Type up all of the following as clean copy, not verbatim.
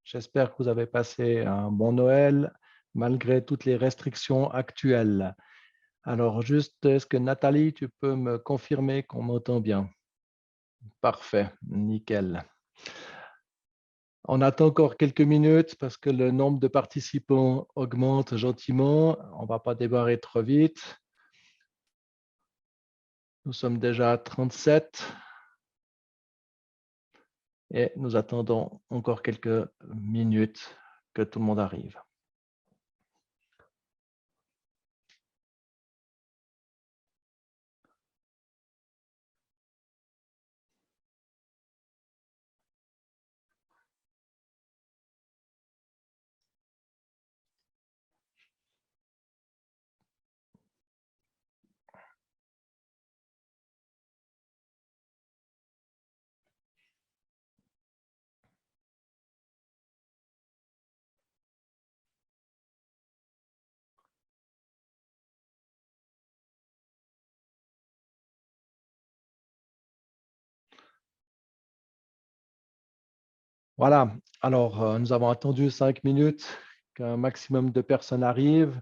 J'espère que vous avez passé un bon Noël malgré toutes les restrictions actuelles. Alors, juste, est-ce que Nathalie, tu peux me confirmer qu'on m'entend bien? Parfait, nickel. On attend encore quelques minutes parce que le nombre de participants augmente gentiment. On ne va pas démarrer trop vite. Nous sommes déjà à 37 et nous attendons encore quelques minutes que tout le monde arrive. Voilà, alors nous avons attendu 5 minutes qu'un maximum de personnes arrivent.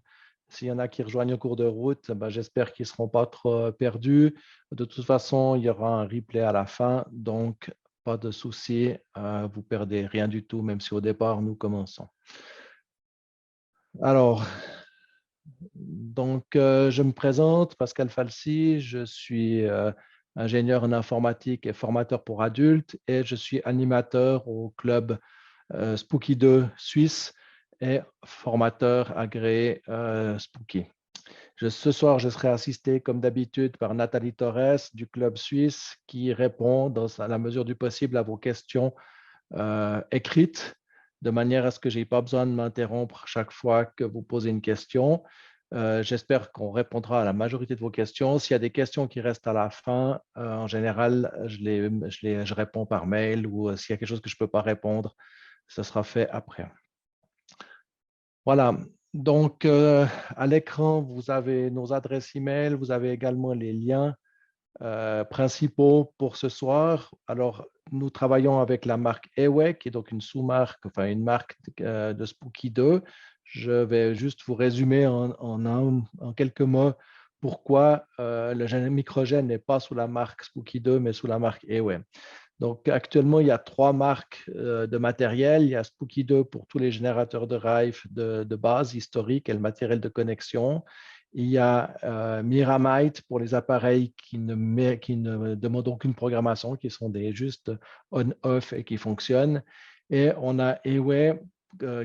S'il y en a qui rejoignent au cours de route, ben, j'espère qu'ils ne seront pas trop perdus. De toute façon, il y aura un replay à la fin, donc pas de souci, vous ne perdez rien du tout, même si au départ, nous commençons. Alors, je me présente, Pascal Falsi, je suis ingénieur en informatique et formateur pour adultes et je suis animateur au club Spooky 2 Suisse et formateur agréé Spooky. Ce soir, je serai assisté comme d'habitude par Nathalie Torres du club suisse qui répond dans la mesure du possible à vos questions écrites de manière à ce que je n'ai pas besoin de m'interrompre chaque fois que vous posez une question. J'espère qu'on répondra à la majorité de vos questions. S'il y a des questions qui restent à la fin, en général, je réponds par mail ou s'il y a quelque chose que je ne peux pas répondre, ce sera fait après. Voilà. Donc, à l'écran, vous avez nos adresses email, vous avez également les liens principaux pour ce soir. Alors, nous travaillons avec la marque Eway, qui est donc une sous-marque, enfin une marque de Spooky 2. Je vais juste vous résumer en quelques mots pourquoi le microgène n'est pas sous la marque Spooky 2, mais sous la marque Eway. Donc, actuellement, il y a 3 marques de matériel. Il y a Spooky 2 pour tous les générateurs de Rife de base, historique et le matériel de connexion. Il y a Miramite pour les appareils qui ne demandent aucune programmation, qui sont juste on-off et qui fonctionnent. Et on a Eway,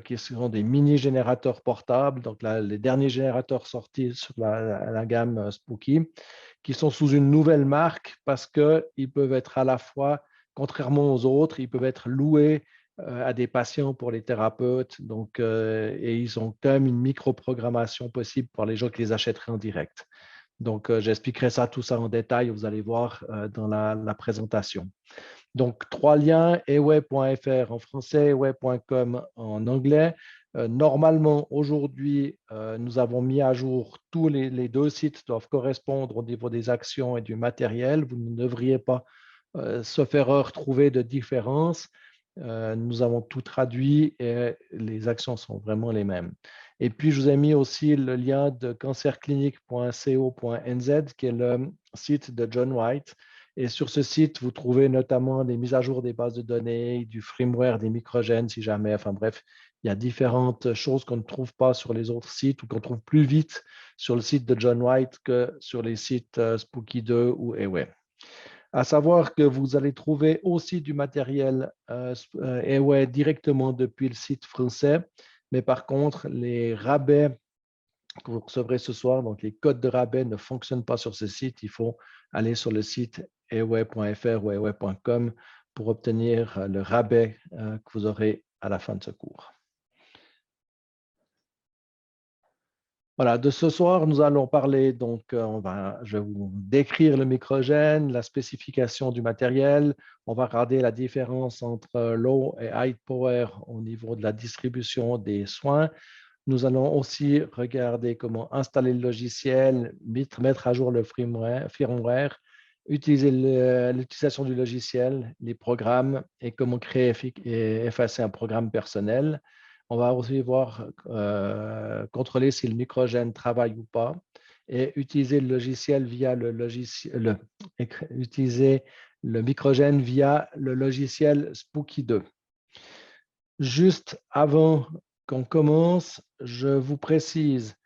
qui sont des mini-générateurs portables, donc les derniers générateurs sortis sur la gamme Spooky, qui sont sous une nouvelle marque parce qu'ils peuvent être à la fois, contrairement aux autres, ils peuvent être loués à des patients pour les thérapeutes. Donc, et ils ont quand même une microprogrammation possible pour les gens qui les achèteraient en direct. Donc, j'expliquerai tout ça en détail, vous allez voir dans la présentation. Donc, 3 liens, eway.fr en français, eway.com en anglais. Normalement, aujourd'hui, nous avons mis à jour tous les 2 sites doivent correspondre au niveau des actions et du matériel. Vous ne devriez pas, sauf erreur, trouver de différence. Nous avons tout traduit et les actions sont vraiment les mêmes. Et puis, je vous ai mis aussi le lien de cancerclinique.co.nz, qui est le site de John White. Et sur ce site, vous trouvez notamment des mises à jour des bases de données, du firmware, des microgènes, si jamais. Enfin bref, il y a différentes choses qu'on ne trouve pas sur les autres sites ou qu'on trouve plus vite sur le site de John White que sur les sites Spooky 2 ou Eway. À savoir que vous allez trouver aussi du matériel Eway directement depuis le site français, mais par contre, les rabais que vous recevrez ce soir, donc les codes de rabais ne fonctionnent pas sur ce site. Il faut aller sur le site eway.fr ou eway.com pour obtenir le rabais que vous aurez à la fin de ce cours. Voilà, de ce soir, nous allons parler, donc je vais vous décrire le microgène, la spécification du matériel. On va regarder la différence entre low et high power au niveau de la distribution des soins. Nous allons aussi regarder comment installer le logiciel, mettre à jour le firmware utiliser l'utilisation du logiciel, les programmes et comment créer et effacer un programme personnel. On va aussi voir contrôler si le microgène travaille ou pas et utiliser le logiciel via le logiciel, utiliser le microgène via le logiciel Spooky 2. Juste avant qu'on commence, je vous précise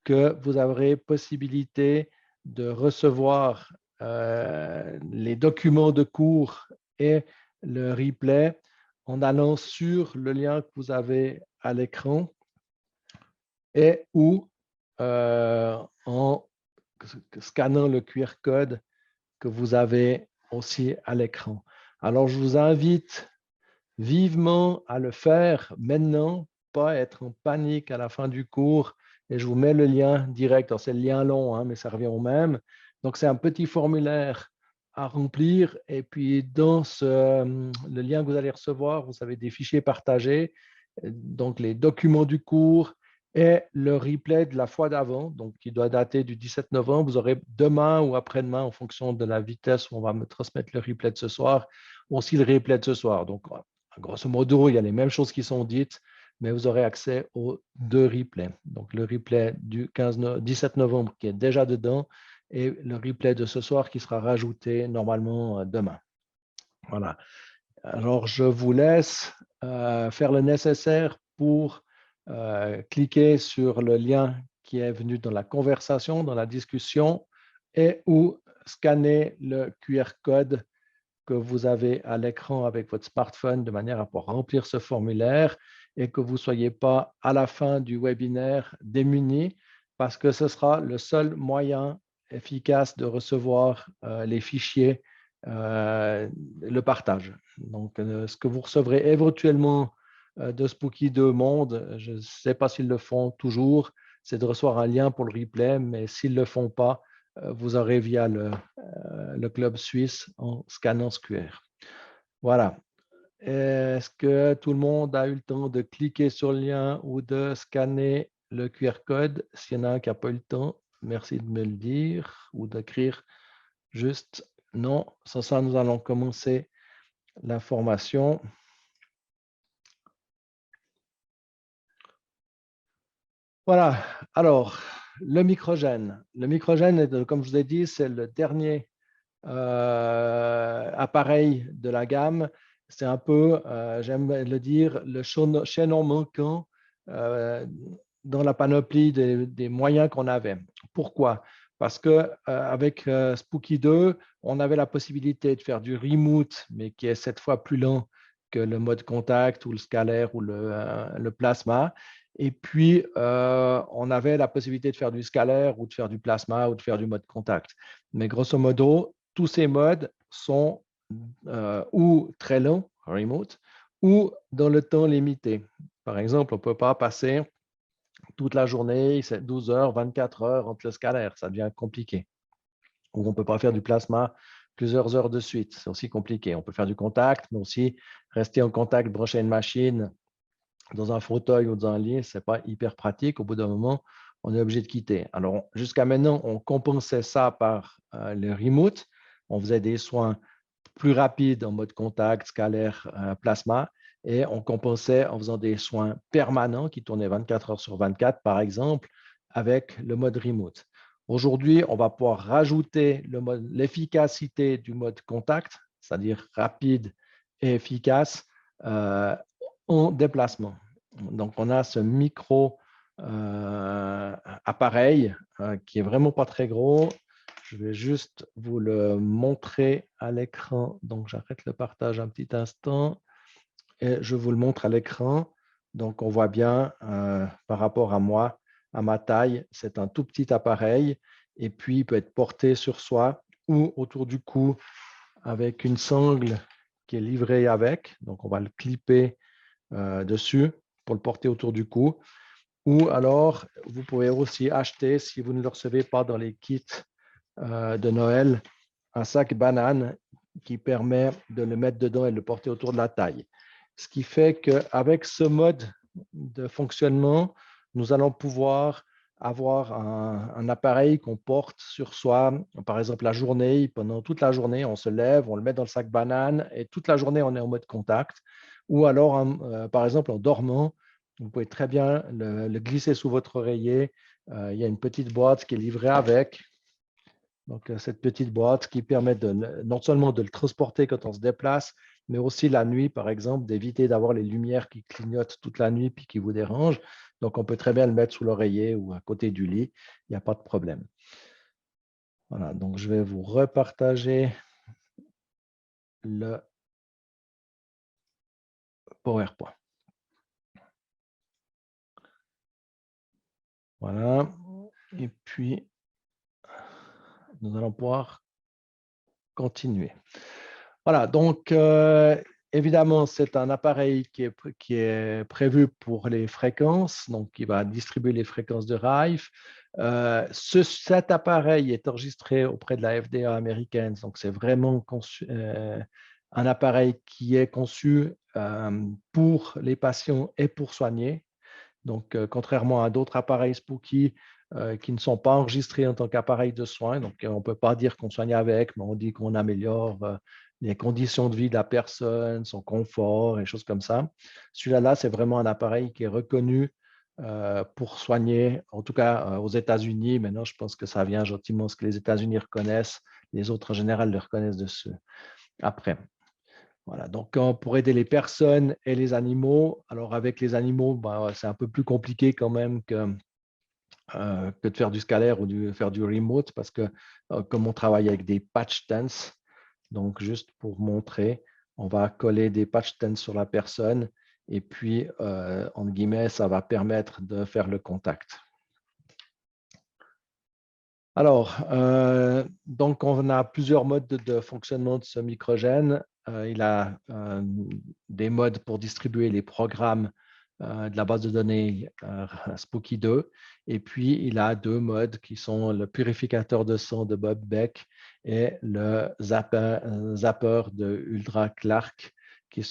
que vous aurez possibilité de recevoir les documents de cours et le replay en allant sur le lien que vous avez à l'écran et ou en scannant le QR code que vous avez aussi à l'écran. Alors, je vous invite vivement à le faire maintenant, pas être en panique à la fin du cours. Et je vous mets le lien direct. C'est le lien long, hein, mais ça revient au même. Donc, c'est un petit formulaire à remplir. Et puis, dans le lien que vous allez recevoir, vous avez des fichiers partagés, donc les documents du cours et le replay de la fois d'avant, donc qui doit dater du 17 novembre. Vous aurez demain ou après-demain, en fonction de la vitesse où on va me transmettre le replay de ce soir, aussi le replay de ce soir. Donc, grosso modo, il y a les mêmes choses qui sont dites, mais vous aurez accès aux deux replays. Donc, le replay du 17 novembre qui est déjà dedans et le replay de ce soir qui sera rajouté normalement demain. Voilà. Alors, je vous laisse faire le nécessaire pour cliquer sur le lien qui est venu dans la conversation, dans la discussion, et ou scanner le QR code que vous avez à l'écran avec votre smartphone de manière à pouvoir remplir ce formulaire et que vous ne soyez pas à la fin du webinaire démuni parce que ce sera le seul moyen efficace de recevoir les fichiers, le partage. Donc, ce que vous recevrez éventuellement de Spooky 2 Monde, je ne sais pas s'ils le font toujours, c'est de recevoir un lien pour le replay, mais s'ils ne le font pas, vous aurez via le club suisse en scannant ce QR. Voilà. Est-ce que tout le monde a eu le temps de cliquer sur le lien ou de scanner le QR code? S'il y en a un qui n'a pas eu le temps, merci de me le dire ou d'écrire juste non. Sans ça, nous allons commencer la formation. Voilà. Alors, le microgène. Le microgène, comme je vous ai dit, c'est le dernier appareil de la gamme. C'est un peu, j'aime le dire, le chaînon manquant dans la panoplie des moyens qu'on avait. Pourquoi? Parce qu'avec Spooky 2, on avait la possibilité de faire du remote, mais qui est 7 fois plus lent que le mode contact ou le scalaire ou le plasma. Et puis, on avait la possibilité de faire du scalaire ou de faire du plasma ou de faire du mode contact. Mais grosso modo, tous ces modes sont ou très longs, remote, ou dans le temps limité. Par exemple, on ne peut pas passer toute la journée, 12 heures, 24 heures entre le scalaire, ça devient compliqué. Ou on ne peut pas faire du plasma plusieurs heures de suite, c'est aussi compliqué. On peut faire du contact, mais aussi rester en contact, brancher une machine dans un fauteuil ou dans un lit, ce n'est pas hyper pratique. Au bout d'un moment, on est obligé de quitter. Alors, jusqu'à maintenant, on compensait ça par le remote. On faisait des soins plus rapides en mode contact, scalaire, plasma, et on compensait en faisant des soins permanents qui tournaient 24 heures sur 24, par exemple, avec le mode remote. Aujourd'hui, on va pouvoir rajouter l'efficacité du mode contact, c'est-à-dire rapide et efficace, en déplacement. Donc, on a ce micro appareil qui est vraiment pas très gros. Je vais juste vous le montrer à l'écran. Donc, j'arrête le partage un petit instant et je vous le montre à l'écran. Donc, on voit bien par rapport à moi, à ma taille, c'est un tout petit appareil et puis il peut être porté sur soi ou autour du cou avec une sangle qui est livrée avec. Donc, on va le clipper dessus pour le porter autour du cou. Ou alors, vous pouvez aussi acheter, si vous ne le recevez pas dans les kits de Noël, un sac banane qui permet de le mettre dedans et de le porter autour de la taille. Ce qui fait qu'avec ce mode de fonctionnement, nous allons pouvoir avoir un appareil qu'on porte sur soi, par exemple la journée, pendant toute la journée, on se lève, on le met dans le sac banane et toute la journée, on est en mode contact. Ou alors, par exemple, en dormant, vous pouvez très bien le glisser sous votre oreiller. Il y a une petite boîte qui est livrée avec. Donc, cette petite boîte qui permet non seulement de le transporter quand on se déplace, mais aussi la nuit, par exemple, d'éviter d'avoir les lumières qui clignotent toute la nuit puis qui vous dérangent. Donc, on peut très bien le mettre sous l'oreiller ou à côté du lit. Il n'y a pas de problème. Voilà, donc je vais vous repartager le PowerPoint. Voilà. Et puis, nous allons pouvoir continuer. Voilà, donc évidemment, c'est un appareil qui est prévu pour les fréquences, donc qui va distribuer les fréquences de Rife. Cet appareil est enregistré auprès de la FDA américaine, donc c'est vraiment un appareil qui est conçu pour les patients et pour soigner. Donc, contrairement à d'autres appareils Spooky qui ne sont pas enregistrés en tant qu'appareil de soins, donc on ne peut pas dire qu'on soigne avec, mais on dit qu'on améliore les conditions de vie de la personne, son confort et choses comme ça. Celui-là, c'est vraiment un appareil qui est reconnu pour soigner, en tout cas aux États-Unis. Maintenant, je pense que ça vient gentiment ce que les États-Unis reconnaissent. Les autres, en général, le reconnaissent après. Voilà, donc pour aider les personnes et les animaux, alors avec les animaux, c'est un peu plus compliqué quand même que de faire du scalaire ou de faire du remote parce que comme on travaille avec des patch tents, donc juste pour montrer, on va coller des patch tents sur la personne et puis, entre guillemets, ça va permettre de faire le contact. Alors, donc on a plusieurs modes de fonctionnement de ce microgène. Il a des modes pour distribuer les programmes de la base de données Spooky 2. Et puis, il a deux modes qui sont le purificateur de sang de Bob Beck et le zapper de Ultra Clark qui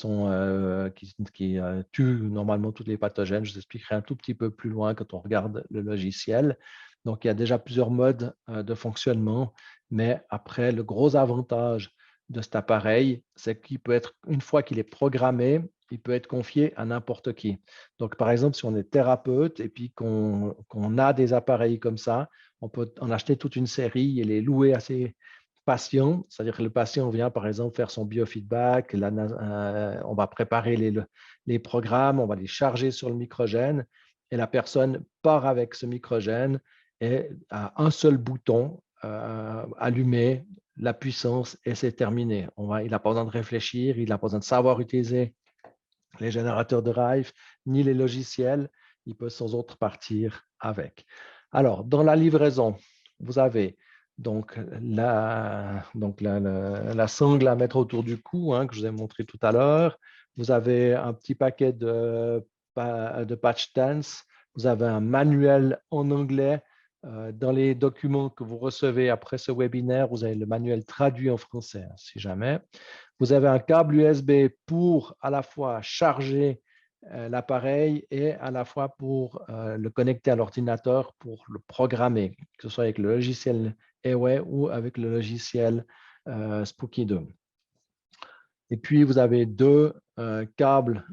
tuent normalement tous les pathogènes. Je vous expliquerai un tout petit peu plus loin quand on regarde le logiciel. Donc, il y a déjà plusieurs modes de fonctionnement, mais après, le gros avantage de cet appareil, c'est qu'il peut être, une fois qu'il est programmé, il peut être confié à n'importe qui. Donc, par exemple, si on est thérapeute et puis qu'on a des appareils comme ça, on peut en acheter toute une série et les louer à ses patients. C'est-à-dire que le patient vient, par exemple, faire son biofeedback, on va préparer les programmes, on va les charger sur le microgène et la personne part avec ce microgène et à un seul bouton, allumer la puissance et c'est terminé. Il n'a pas besoin de réfléchir, il n'a pas besoin de savoir utiliser les générateurs de Rife, ni les logiciels. Il peut sans autre partir avec. Alors, dans la livraison, vous avez donc la sangle à mettre autour du cou, que je vous ai montré tout à l'heure. Vous avez un petit paquet de patch tents. Vous avez un manuel en anglais. Dans les documents que vous recevez après ce webinaire, vous avez le manuel traduit en français, si jamais. Vous avez un câble USB pour à la fois charger l'appareil et à la fois pour le connecter à l'ordinateur pour le programmer, que ce soit avec le logiciel Away ou avec le logiciel Spooky 2. Et puis, vous avez deux câbles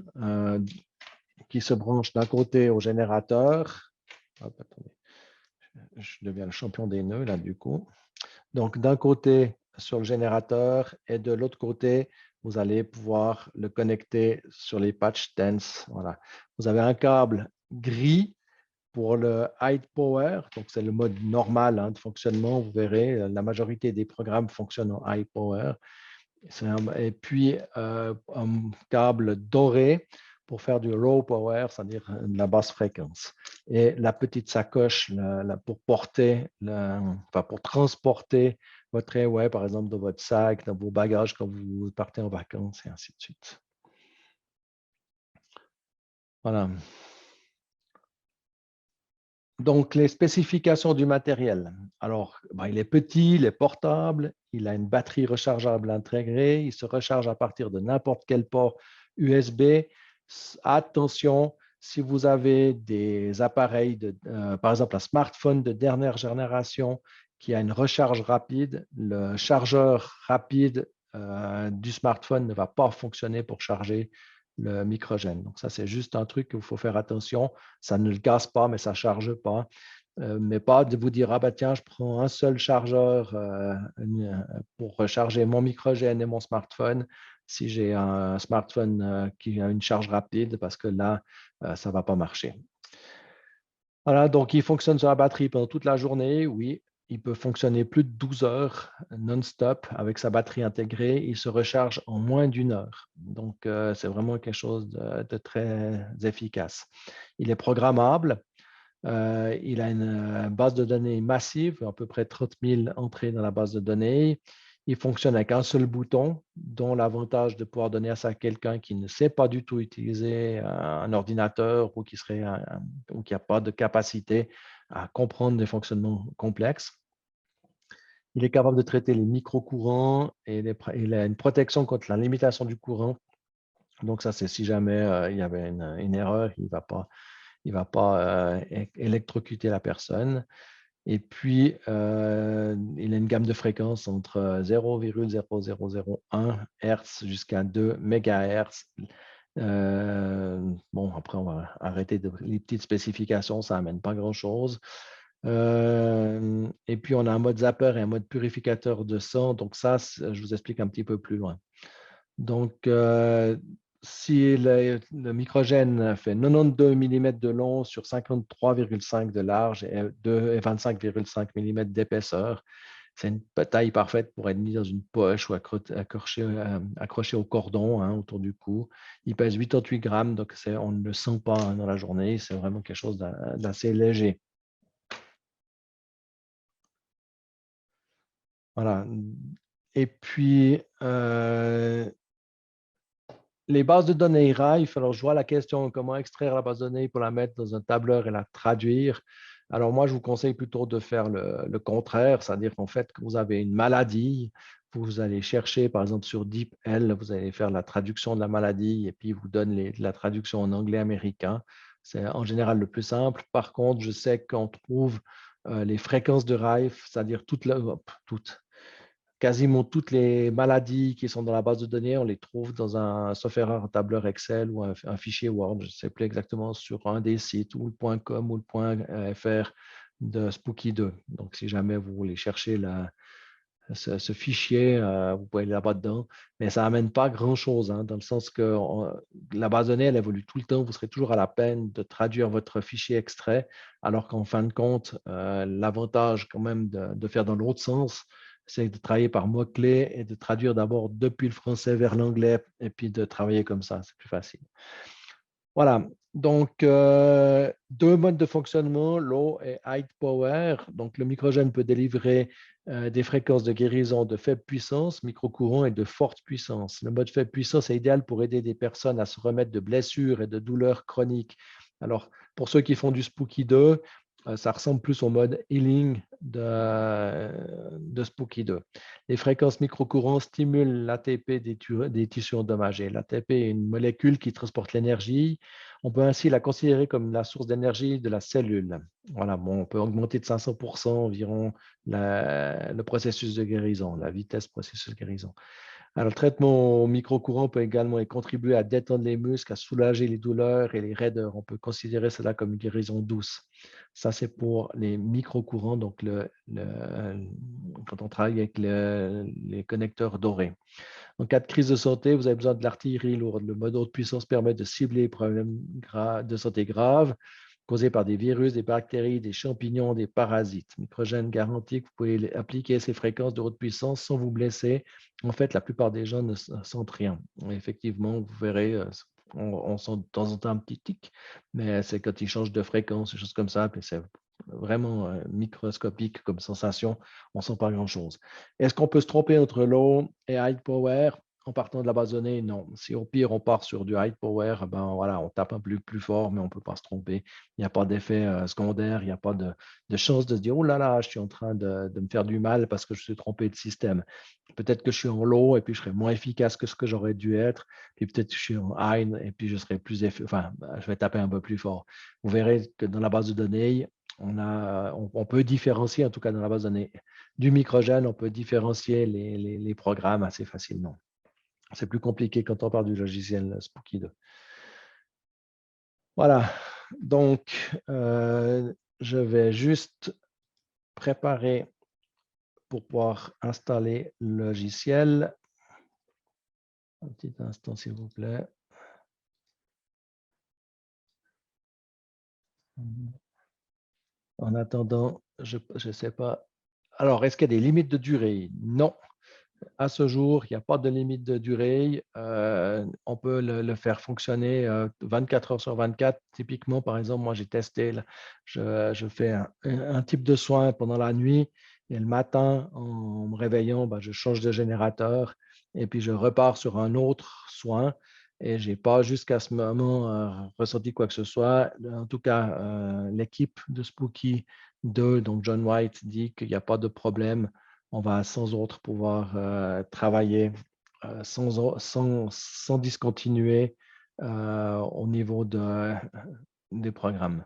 qui se branchent d'un côté au générateur. Hop, attendez. Je deviens le champion des nœuds, là, du coup. Donc, d'un côté, sur le générateur et de l'autre côté, vous allez pouvoir le connecter sur les patch tents. Voilà. Vous avez un câble gris pour le high power, donc c'est le mode normal de fonctionnement. Vous verrez, la majorité des programmes fonctionnent en high power. Et puis, un câble doré pour faire du low power, c'est-à-dire de la basse fréquence. Et la petite sacoche pour pour transporter votre Away, par exemple, dans votre sac, dans vos bagages quand vous partez en vacances, et ainsi de suite. Voilà. Donc, les spécifications du matériel. Alors, il est petit, il est portable, il a une batterie rechargeable intégrée, il se recharge à partir de n'importe quel port USB. Attention, Si vous avez des appareils, par exemple un smartphone de dernière génération qui a une recharge rapide, le chargeur rapide du smartphone ne va pas fonctionner pour charger le microgène. Donc, ça, c'est juste un truc qu'il faut faire attention. Ça ne le casse pas, mais ça ne charge pas. Mais pas de vous dire, ah bah tiens, je prends un seul chargeur pour recharger mon microgène et mon smartphone si j'ai un smartphone qui a une charge rapide, parce que là, ça ne va pas marcher. Voilà, donc il fonctionne sur la batterie pendant toute la journée, oui. Il peut fonctionner plus de 12 heures non-stop avec sa batterie intégrée. Il se recharge en moins d'1 heure. Donc, c'est vraiment quelque chose de très efficace. Il est programmable. Il a une base de données massive, à peu près 30 000 entrées dans la base de données. Il fonctionne avec un seul bouton, dont l'avantage de pouvoir donner ça à quelqu'un qui ne sait pas du tout utiliser un ordinateur ou qui n'a pas de capacité à comprendre des fonctionnements complexes. Il est capable de traiter les micro-courants et il a une protection contre la limitation du courant. Donc ça, c'est si jamais il y avait une erreur, il ne va pas électrocuter la personne. Et puis, il a une gamme de fréquences entre 0,0001 Hz jusqu'à 2 MHz. Bon, après, on va arrêter les petites spécifications, ça n'amène pas grand-chose. Et puis, on a un mode zapper et un mode purificateur de sang. Donc ça, je vous explique un petit peu plus loin. Donc, si le microgène fait 92 mm de long sur 53,5 de large et 25,5 mm d'épaisseur, c'est une taille parfaite pour être mis dans une poche ou accroché au cordon autour du cou. Il pèse 88 grammes, donc on ne le sent pas dans la journée. C'est vraiment quelque chose d'assez léger. Voilà. Et puis, les bases de données Rife, alors je vois la question comment extraire la base de données pour la mettre dans un tableur et la traduire. Alors moi, je vous conseille plutôt de faire le contraire, c'est-à-dire qu'en fait, que vous avez une maladie, vous allez chercher, par exemple, sur DeepL, vous allez faire la traduction de la maladie et puis vous donne la traduction en anglais américain. C'est en général le plus simple. Par contre, je sais qu'on trouve les fréquences de Rife, c'est-à-dire quasiment toutes les maladies qui sont dans la base de données, on les trouve dans un software, un tableur Excel ou un fichier Word, je ne sais plus exactement, sur un des sites, ou le .com ou le .fr de Spooky 2. Donc, si jamais vous voulez chercher ce fichier, vous pouvez aller là-bas dedans, mais ça n'amène pas grand-chose, dans le sens que la base de données, elle évolue tout le temps. Vous serez toujours à la peine de traduire votre fichier extrait, alors qu'en fin de compte, l'avantage quand même de faire dans l'autre sens, c'est de travailler par mots-clés et de traduire d'abord depuis le français vers l'anglais et puis de travailler comme ça, c'est plus facile. Voilà, donc 2 modes de fonctionnement, low et high power. Donc le microgène peut délivrer des fréquences de guérison de faible puissance, microcourant et de forte puissance. Le mode faible puissance est idéal pour aider des personnes à se remettre de blessures et de douleurs chroniques. Alors, pour ceux qui font du Spooky 2, ça ressemble plus au mode healing de Spooky 2. Les fréquences microcourants stimulent l'ATP des tissus endommagés. L'ATP est une molécule qui transporte l'énergie. On peut ainsi la considérer comme la source d'énergie de la cellule. Voilà, bon, on peut augmenter de 500% environ le processus de guérison, la vitesse processus de guérison. Alors, le traitement au microcourant peut également contribuer à détendre les muscles, à soulager les douleurs et les raideurs. On peut considérer cela comme une guérison douce. Ça, c'est pour les microcourants, donc quand on travaille avec les connecteurs dorés. En cas de crise de santé, vous avez besoin de l'artillerie lourde. Le mode haute puissance permet de cibler les problèmes de santé graves causés par des virus, des bactéries, des champignons, des parasites. Microgène garantit que vous pouvez appliquer ces fréquences de haute puissance sans vous blesser. En fait, la plupart des gens ne sentent rien. Effectivement, vous verrez, on sent de temps en temps un petit tic, mais c'est quand ils changent de fréquence, des choses comme ça, puis c'est vraiment microscopique comme sensation, on ne sent pas grand-chose. Est-ce qu'on peut se tromper entre low et high power? en partant de la base de données, non. Si au pire, on part sur du high power, ben voilà, on tape un peu plus fort, mais on ne peut pas se tromper. Il n'y a pas d'effet secondaire, il n'y a pas de chance de se dire, oh là là, je suis en train de me faire du mal parce que je suis trompé de système. Peut-être que je suis en low et puis je serai moins efficace que ce que j'aurais dû être. Puis peut-être que je suis en high et puis je serai plus enfin, je vais taper un peu plus fort. Vous verrez que dans la base de données, on peut différencier, en tout cas dans la base de données du microgène, on peut différencier les programmes assez facilement. C'est plus compliqué quand on parle du logiciel Spooky 2. Voilà, donc je vais juste préparer pour pouvoir installer le logiciel. Un petit instant, s'il vous plaît. En attendant, je ne sais pas. Alors, est-ce qu'il y a des limites de durée? Non. À ce jour, il n'y a pas de limite de durée. On peut le faire fonctionner 24 heures sur 24. Typiquement, par exemple, moi, j'ai testé, je fais un type de soin pendant la nuit et le matin, en me réveillant, je change de générateur et puis je repars sur un autre soin et je n'ai pas jusqu'à ce moment ressenti quoi que ce soit. En tout cas, l'équipe de Spooky 2, donc John White, dit qu'il n'y a pas de problème. On va sans autre pouvoir travailler sans discontinuer au niveau des programmes.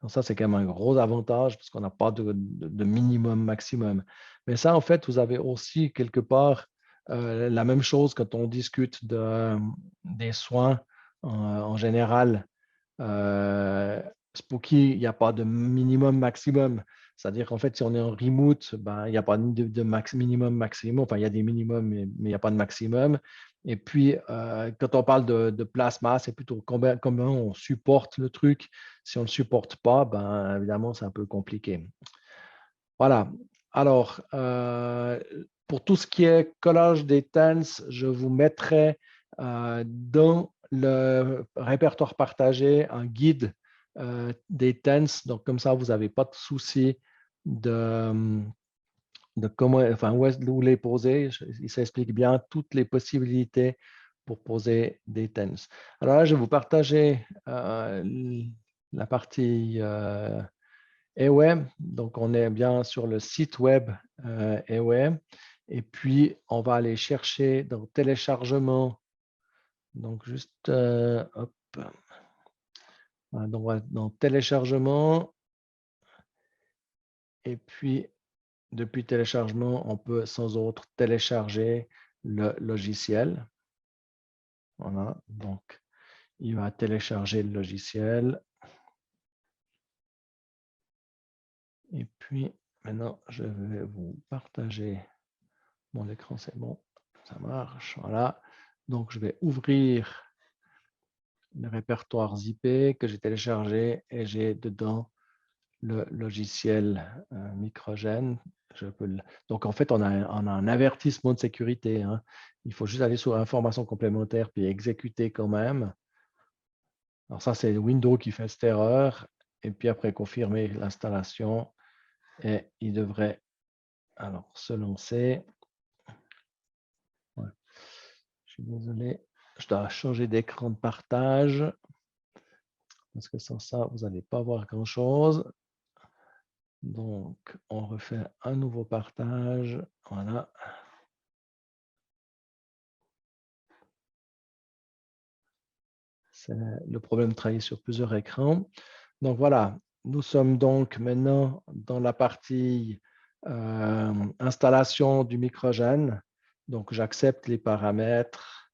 Donc ça, c'est quand même un gros avantage parce qu'on n'a pas de minimum maximum. Mais ça, en fait, vous avez aussi quelque part la même chose quand on discute des soins en général. Spooky, il n'y a pas de minimum maximum. C'est-à-dire qu'en fait, si on est en remote, il n'y a pas de minimum maximum. Enfin, il y a des minimums, mais il n'y a pas de maximum. Et puis, quand on parle de plasma, c'est plutôt comment on supporte le truc. Si on ne le supporte pas, évidemment, c'est un peu compliqué. Voilà. Alors, pour tout ce qui est collage des TANS, je vous mettrai dans le répertoire partagé un guide des TANS. Donc, comme ça, vous n'avez pas de souci de comment, enfin, où les poser. Il s'explique bien toutes les possibilités pour poser des TANS. Alors là, je vais vous partager la partie Ewe. Donc, on est bien sur le site web Ewe. Et puis, on va aller chercher dans téléchargement. Donc, juste, hop. Voilà, donc, on va dans téléchargement. Et puis, depuis téléchargement, on peut sans autre télécharger le logiciel. Voilà, donc, il va télécharger le logiciel. Et puis, maintenant, je vais vous partager mon écran, c'est bon, ça marche, voilà. Donc, je vais ouvrir les répertoires zippés que j'ai téléchargés et j'ai dedans le logiciel microgène. Donc, en fait, on a un avertissement de sécurité. Hein. Il faut juste aller sur information complémentaire puis exécuter quand même. Alors, ça, c'est Windows qui fait cette erreur. Et puis après, confirmer l'installation. Et il devrait alors se lancer. Ouais. Je suis désolé. Je dois changer d'écran de partage. Parce que sans ça, vous n'allez pas voir grand-chose. Donc, on refait un nouveau partage. Voilà. C'est le problème de travailler sur plusieurs écrans. Donc, voilà. Nous sommes donc maintenant dans la partie installation du microgène. Donc, j'accepte les paramètres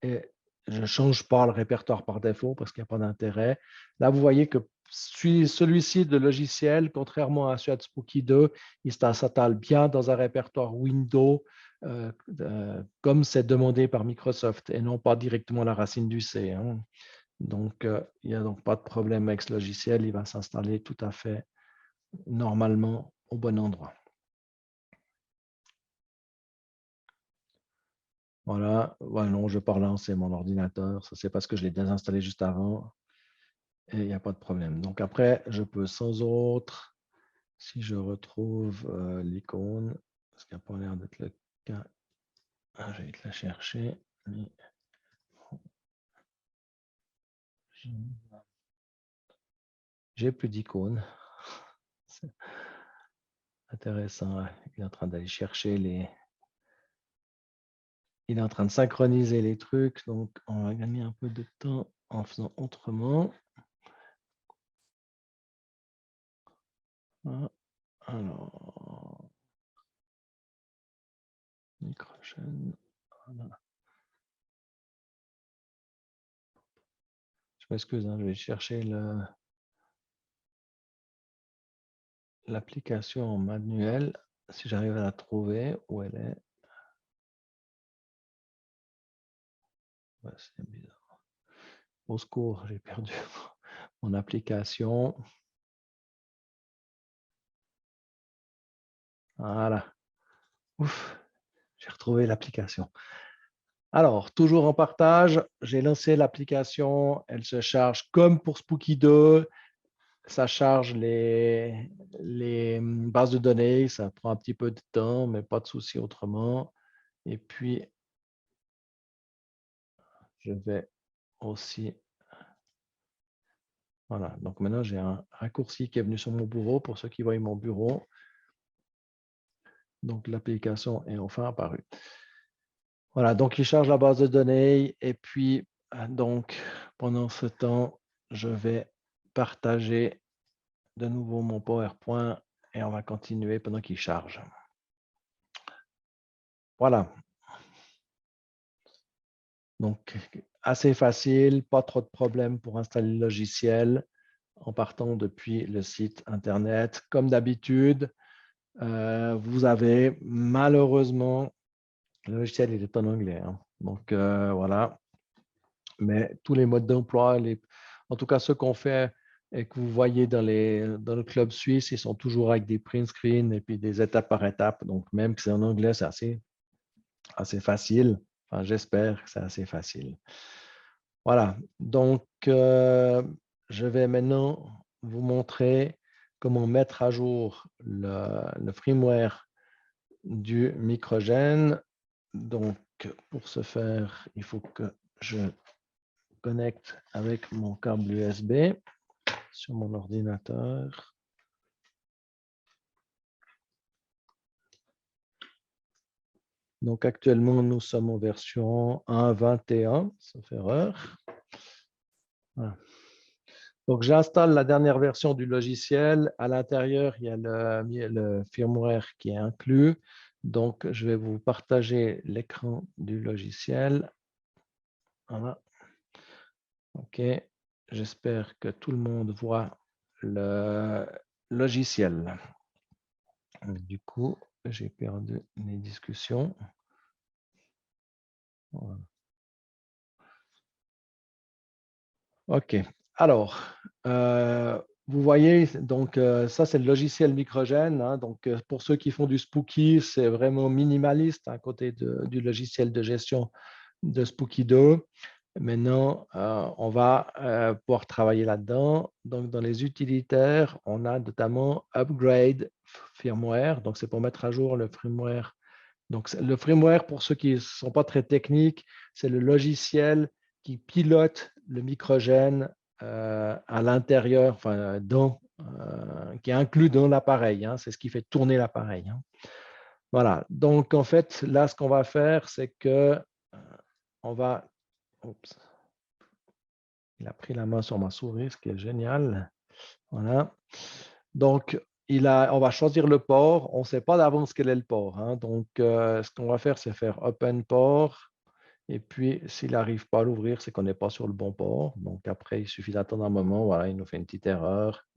et je ne change pas le répertoire par défaut parce qu'il n'y a pas d'intérêt. Là, vous voyez que celui-ci de logiciel, contrairement à celui de Spooky 2, il s'installe bien dans un répertoire Windows comme c'est demandé par Microsoft et non pas directement la racine du C. Hein. Donc, il n'y a donc pas de problème avec ce logiciel. Il va s'installer tout à fait normalement au bon endroit. Voilà. Ouais, non, je parle là, c'est mon ordinateur. Ça, c'est parce que je l'ai désinstallé juste avant. Et il n'y a pas de problème. Donc après, je peux sans autre, si je retrouve l'icône, parce qu'il n'y a pas l'air d'être le cas Je vais te la chercher. J'ai plus d'icônes. C'est intéressant. Il est en train d'aller chercher les. Il est en train de synchroniser les trucs. Donc, on va gagner un peu de temps en faisant autrement. Alors, microchaîne. Voilà. Je m'excuse, je vais chercher l'application manuelle. Si j'arrive à la trouver, où elle est. Ouais, c'est bizarre. Au secours, j'ai perdu mon application. Voilà. Ouf, j'ai retrouvé l'application. Alors, toujours en partage, j'ai lancé l'application. Elle se charge comme pour Spooky 2. Ça charge les bases de données. Ça prend un petit peu de temps, mais pas de souci autrement. Et puis, je vais aussi. Voilà. Donc maintenant, j'ai un raccourci qui est venu sur mon bureau pour ceux qui voient mon bureau. Donc, l'application est enfin apparue. Voilà, donc il charge la base de données et puis donc pendant ce temps, je vais partager de nouveau mon PowerPoint et on va continuer pendant qu'il charge. Voilà. Donc assez facile, pas trop de problèmes pour installer le logiciel en partant depuis le site internet. Comme d'habitude, vous avez malheureusement, le logiciel il est en anglais, hein. Donc voilà. Mais tous les modes d'emploi, en tout cas ceux qu'on fait et que vous voyez dans le club suisse, ils sont toujours avec des print screens et puis des étapes par étapes. Donc, même que c'est en anglais, c'est assez facile. Enfin, j'espère que c'est assez facile. Voilà. Donc, je vais maintenant vous montrer comment mettre à jour le firmware du microgène. Donc, pour ce faire, il faut que je connecte avec mon câble USB sur mon ordinateur. Donc actuellement, nous sommes en version 1.21, sauf erreur. Voilà. Donc j'installe la dernière version du logiciel. À l'intérieur, il y a le firmware qui est inclus. Donc je vais vous partager l'écran du logiciel. Voilà. OK. J'espère que tout le monde voit le logiciel. Du coup, j'ai perdu mes discussions. Voilà. OK. Alors, vous voyez, donc ça, c'est le logiciel Microgène, hein. Donc, pour ceux qui font du Spooky, c'est vraiment minimaliste à côté du logiciel de gestion de Spooky 2. Maintenant, on va pouvoir travailler là-dedans. Donc, dans les utilitaires, on a notamment Upgrade Firmware. Donc, c'est pour mettre à jour le firmware. Donc, le firmware, pour ceux qui ne sont pas très techniques, c'est le logiciel qui pilote le microgène à l'intérieur, enfin, qui est inclus dans l'appareil, hein. C'est ce qui fait tourner l'appareil, hein. Voilà. Donc, en fait, là, ce qu'on va faire, c'est que on va. Oups. Il a pris la main sur ma souris, ce qui est génial. Voilà. Donc, on va choisir le port. On ne sait pas d'avance quel est le port, hein. Donc, ce qu'on va faire, c'est faire Open Port. Et puis, s'il n'arrive pas à l'ouvrir, c'est qu'on n'est pas sur le bon port. Donc, après, il suffit d'attendre un moment. Voilà, il nous fait une petite erreur.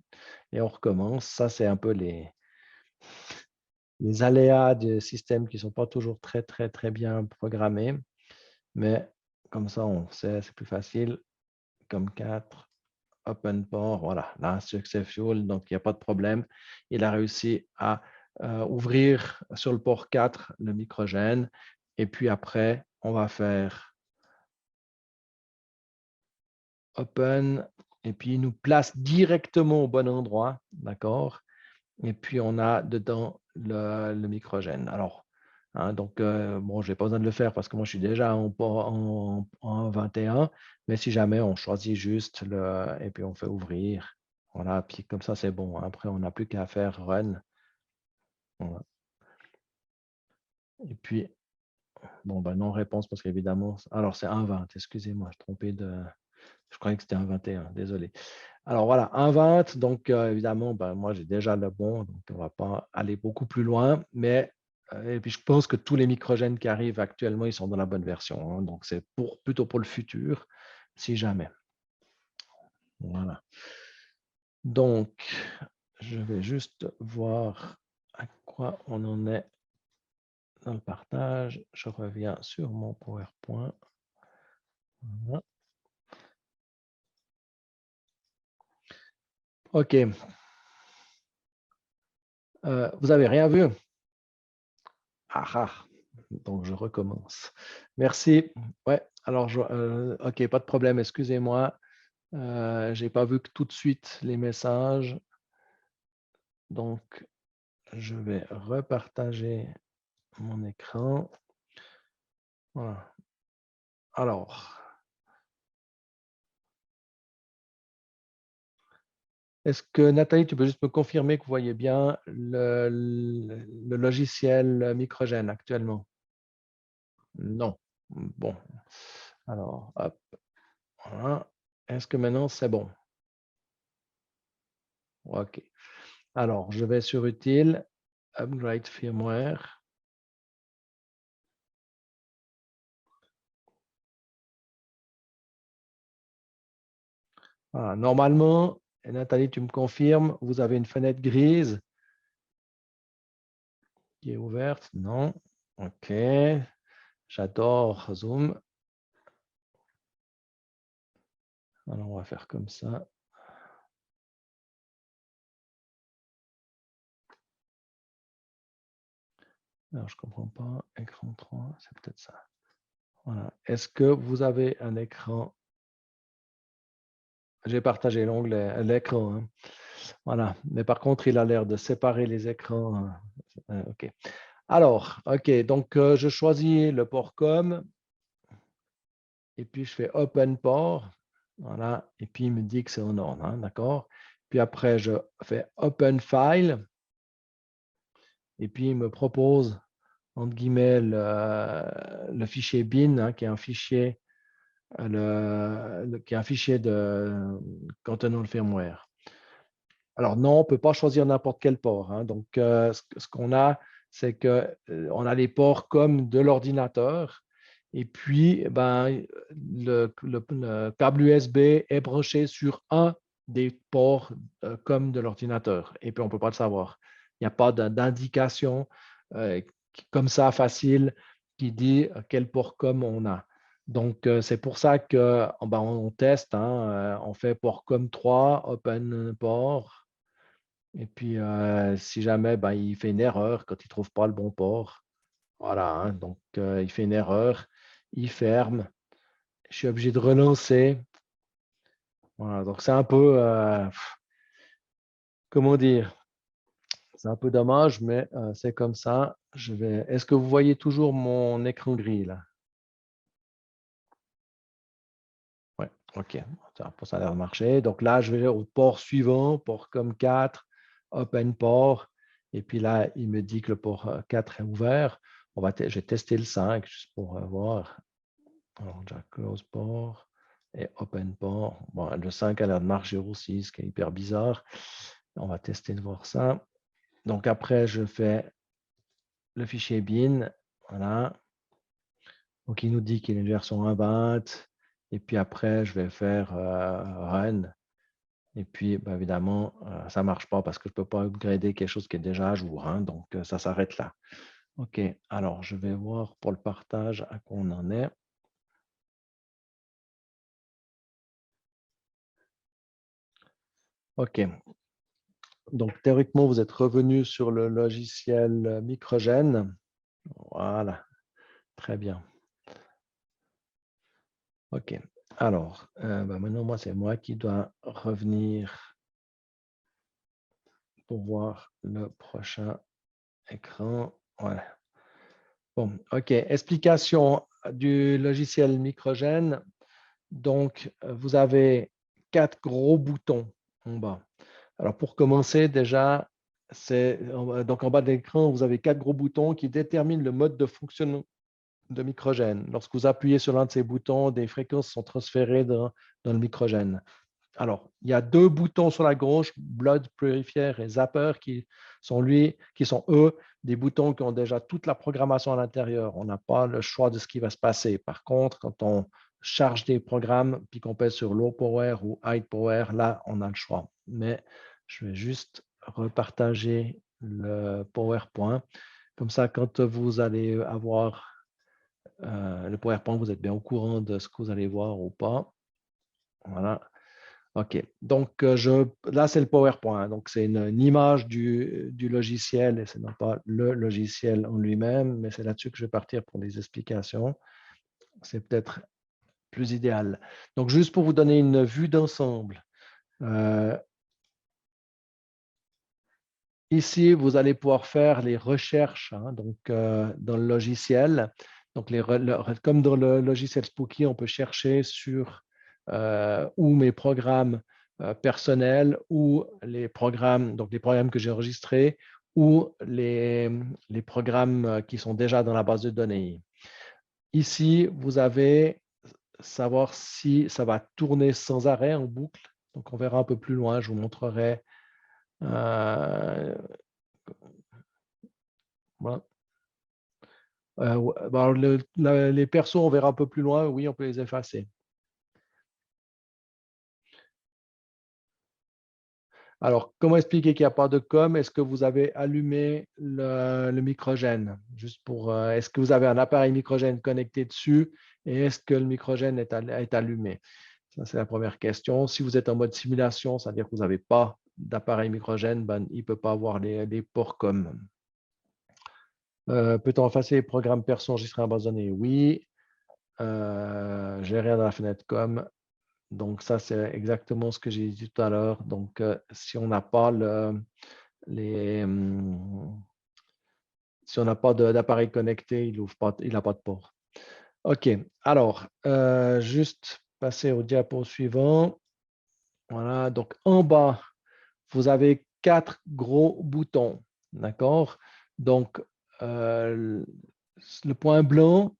Et on recommence. Ça, c'est un peu les aléas du système qui ne sont pas toujours très, très, très bien programmés. Mais comme ça, on sait, c'est plus facile. Comme 4, Open Port, voilà, là, Successful, donc il n'y a pas de problème. Il a réussi à ouvrir sur le port 4 le microgène. Et puis après, on va faire Open, et puis il nous place directement au bon endroit, d'accord? Et puis on a dedans le microgène. Alors, Hein, donc, bon, je n'ai pas besoin de le faire parce que moi, je suis déjà en 21, mais si jamais on choisit juste et puis on fait ouvrir, voilà, puis comme ça, c'est bon. Après, on n'a plus qu'à faire run. Voilà. Et puis, bon, ben non réponse parce qu'évidemment, alors c'est 1,20, excusez-moi, je croyais que c'était 1,21, désolé. Alors voilà, 1,20, donc évidemment, ben, moi j'ai déjà le bon, donc on ne va pas aller beaucoup plus loin, mais et puis je pense que tous les microgènes qui arrivent actuellement, ils sont dans la bonne version, hein, donc c'est plutôt pour le futur, si jamais. Voilà. Donc, je vais juste voir à quoi on en est dans le partage. Je reviens sur mon PowerPoint. Voilà. OK. Vous avez rien vu? Ah ah! Donc je recommence. Merci. Ouais, alors OK, pas de problème, excusez-moi. J'ai pas vu que tout de suite les messages, donc je vais repartager mon écran. Voilà. Alors, est-ce que Nathalie, tu peux juste me confirmer que vous voyez bien le logiciel Microgène actuellement? Non. Bon. Alors, hop, voilà. Est-ce que maintenant c'est bon? OK. Alors, je vais sur Utile, Upgrade firmware. Voilà. Normalement, et Nathalie, tu me confirmes, vous avez une fenêtre grise qui est ouverte? Non. OK. J'adore Zoom. Alors, on va faire comme ça. Alors, je ne comprends pas. Écran 3, c'est peut-être ça. Voilà. Est-ce que vous avez un écran? J'ai partagé l'onglet, l'écran, hein. Voilà. Mais par contre, il a l'air de séparer les écrans. OK. Alors, OK. Donc, je choisis le port COM et puis je fais Open port. Voilà. Et puis, il me dit que c'est en ordre, hein, d'accord? Puis après, je fais Open file et puis il me propose, entre guillemets, le fichier bin, hein, qui est un fichier qui est un fichier contenant le firmware. Alors non, on ne peut pas choisir n'importe quel port, hein. Donc, ce qu'on a, c'est qu'on a les ports comme de l'ordinateur. Et puis, ben, le câble USB est branché sur un des ports comme de l'ordinateur. Et puis, on ne peut pas le savoir. Il n'y a pas d'indication comme ça facile qui dit quel port comme on a. Donc, c'est pour ça que ben, on teste, hein, on fait port comme 3, open port. Et puis, si jamais ben, il fait une erreur quand il ne trouve pas le bon port, voilà, hein, donc il fait une erreur, il ferme, je suis obligé de relancer. Voilà, donc c'est un peu, comment dire, c'est un peu dommage, mais c'est comme ça. Est-ce que vous voyez toujours mon écran gris là? Oui, OK. Ça a l'air de marcher. Donc là, je vais au port suivant, port COM4, open port. Et puis là, il me dit que le port 4 est ouvert. Je vais tester le 5 juste pour voir. Alors, déjà, close port et open port. Bon, le 5 a l'air de marcher aussi, ce qui est hyper bizarre. On va tester de voir ça. Donc après, je fais le fichier bin. Voilà. Donc, il nous dit qu'il est une version 1.20. Et puis après, je vais faire run. Et puis, bah, évidemment, ça ne marche pas parce que je ne peux pas upgrader quelque chose qui est déjà à jour, hein, donc ça s'arrête là. OK, alors je vais voir pour le partage à quoi on en est. OK. Donc, théoriquement, vous êtes revenu sur le logiciel Microgène. Voilà, très bien. OK. Alors, bah, maintenant, moi, c'est moi qui dois revenir pour voir le prochain écran. Voilà. Bon, OK. Explication du logiciel Microgène. Donc, vous avez 4 gros boutons en bas. Alors, pour commencer, déjà, donc en bas de l'écran, vous avez 4 gros boutons qui déterminent le mode de fonctionnement de Microgène. Lorsque vous appuyez sur l'un de ces boutons, des fréquences sont transférées dans le Microgène. Alors, il y a 2 boutons sur la gauche, Blood Purifier et Zapper, qui sont eux des boutons qui ont déjà toute la programmation à l'intérieur. On n'a pas le choix de ce qui va se passer. Par contre, quand on charge des programmes puis qu'on pèse sur Low Power ou High Power, là, on a le choix. Mais je vais juste repartager le PowerPoint. Comme ça, quand vous allez avoir le PowerPoint, vous êtes bien au courant de ce que vous allez voir ou pas. Voilà. OK. Donc, là, c'est le PowerPoint. Donc, c'est une image du logiciel et ce n'est pas le logiciel en lui-même, mais c'est là-dessus que je vais partir pour des explications. C'est peut-être plus idéal. Donc, juste pour vous donner une vue d'ensemble. Ici, vous allez pouvoir faire les recherches donc, dans le logiciel. Donc, comme dans le logiciel Spooky, on peut chercher sur où mes programmes personnels ou les programmes, donc les programmes que j'ai enregistrés ou les programmes qui sont déjà dans la base de données. Ici, vous avez savoir si ça va tourner sans arrêt en boucle. Donc, on verra un peu plus loin. Je vous montrerai. Voilà. Les persos, on verra un peu plus loin. Oui, on peut les effacer. Alors, comment expliquer qu'il n'y a pas de com? Est-ce que vous avez allumé le microgène? Juste pour, est-ce que vous avez un appareil microgène connecté dessus et est-ce que le microgène est allumé? Ça, c'est la première question. Si vous êtes en mode simulation, c'est-à-dire que vous n'avez pas d'appareil microgène, ben, il ne peut pas avoir les ports com. Peut-on effacer les programmes perso enregistrés en base de données? Oui. J'ai rien dans la fenêtre com. Donc, ça, c'est exactement ce que j'ai dit tout à l'heure. Donc, si on n'a pas si on n'a pas d'appareil connecté, il n'a pas de port. OK. Alors, juste passer au diapo suivant. Voilà. Donc, en bas, vous avez 4 gros boutons. D'accord? Donc, le point blanc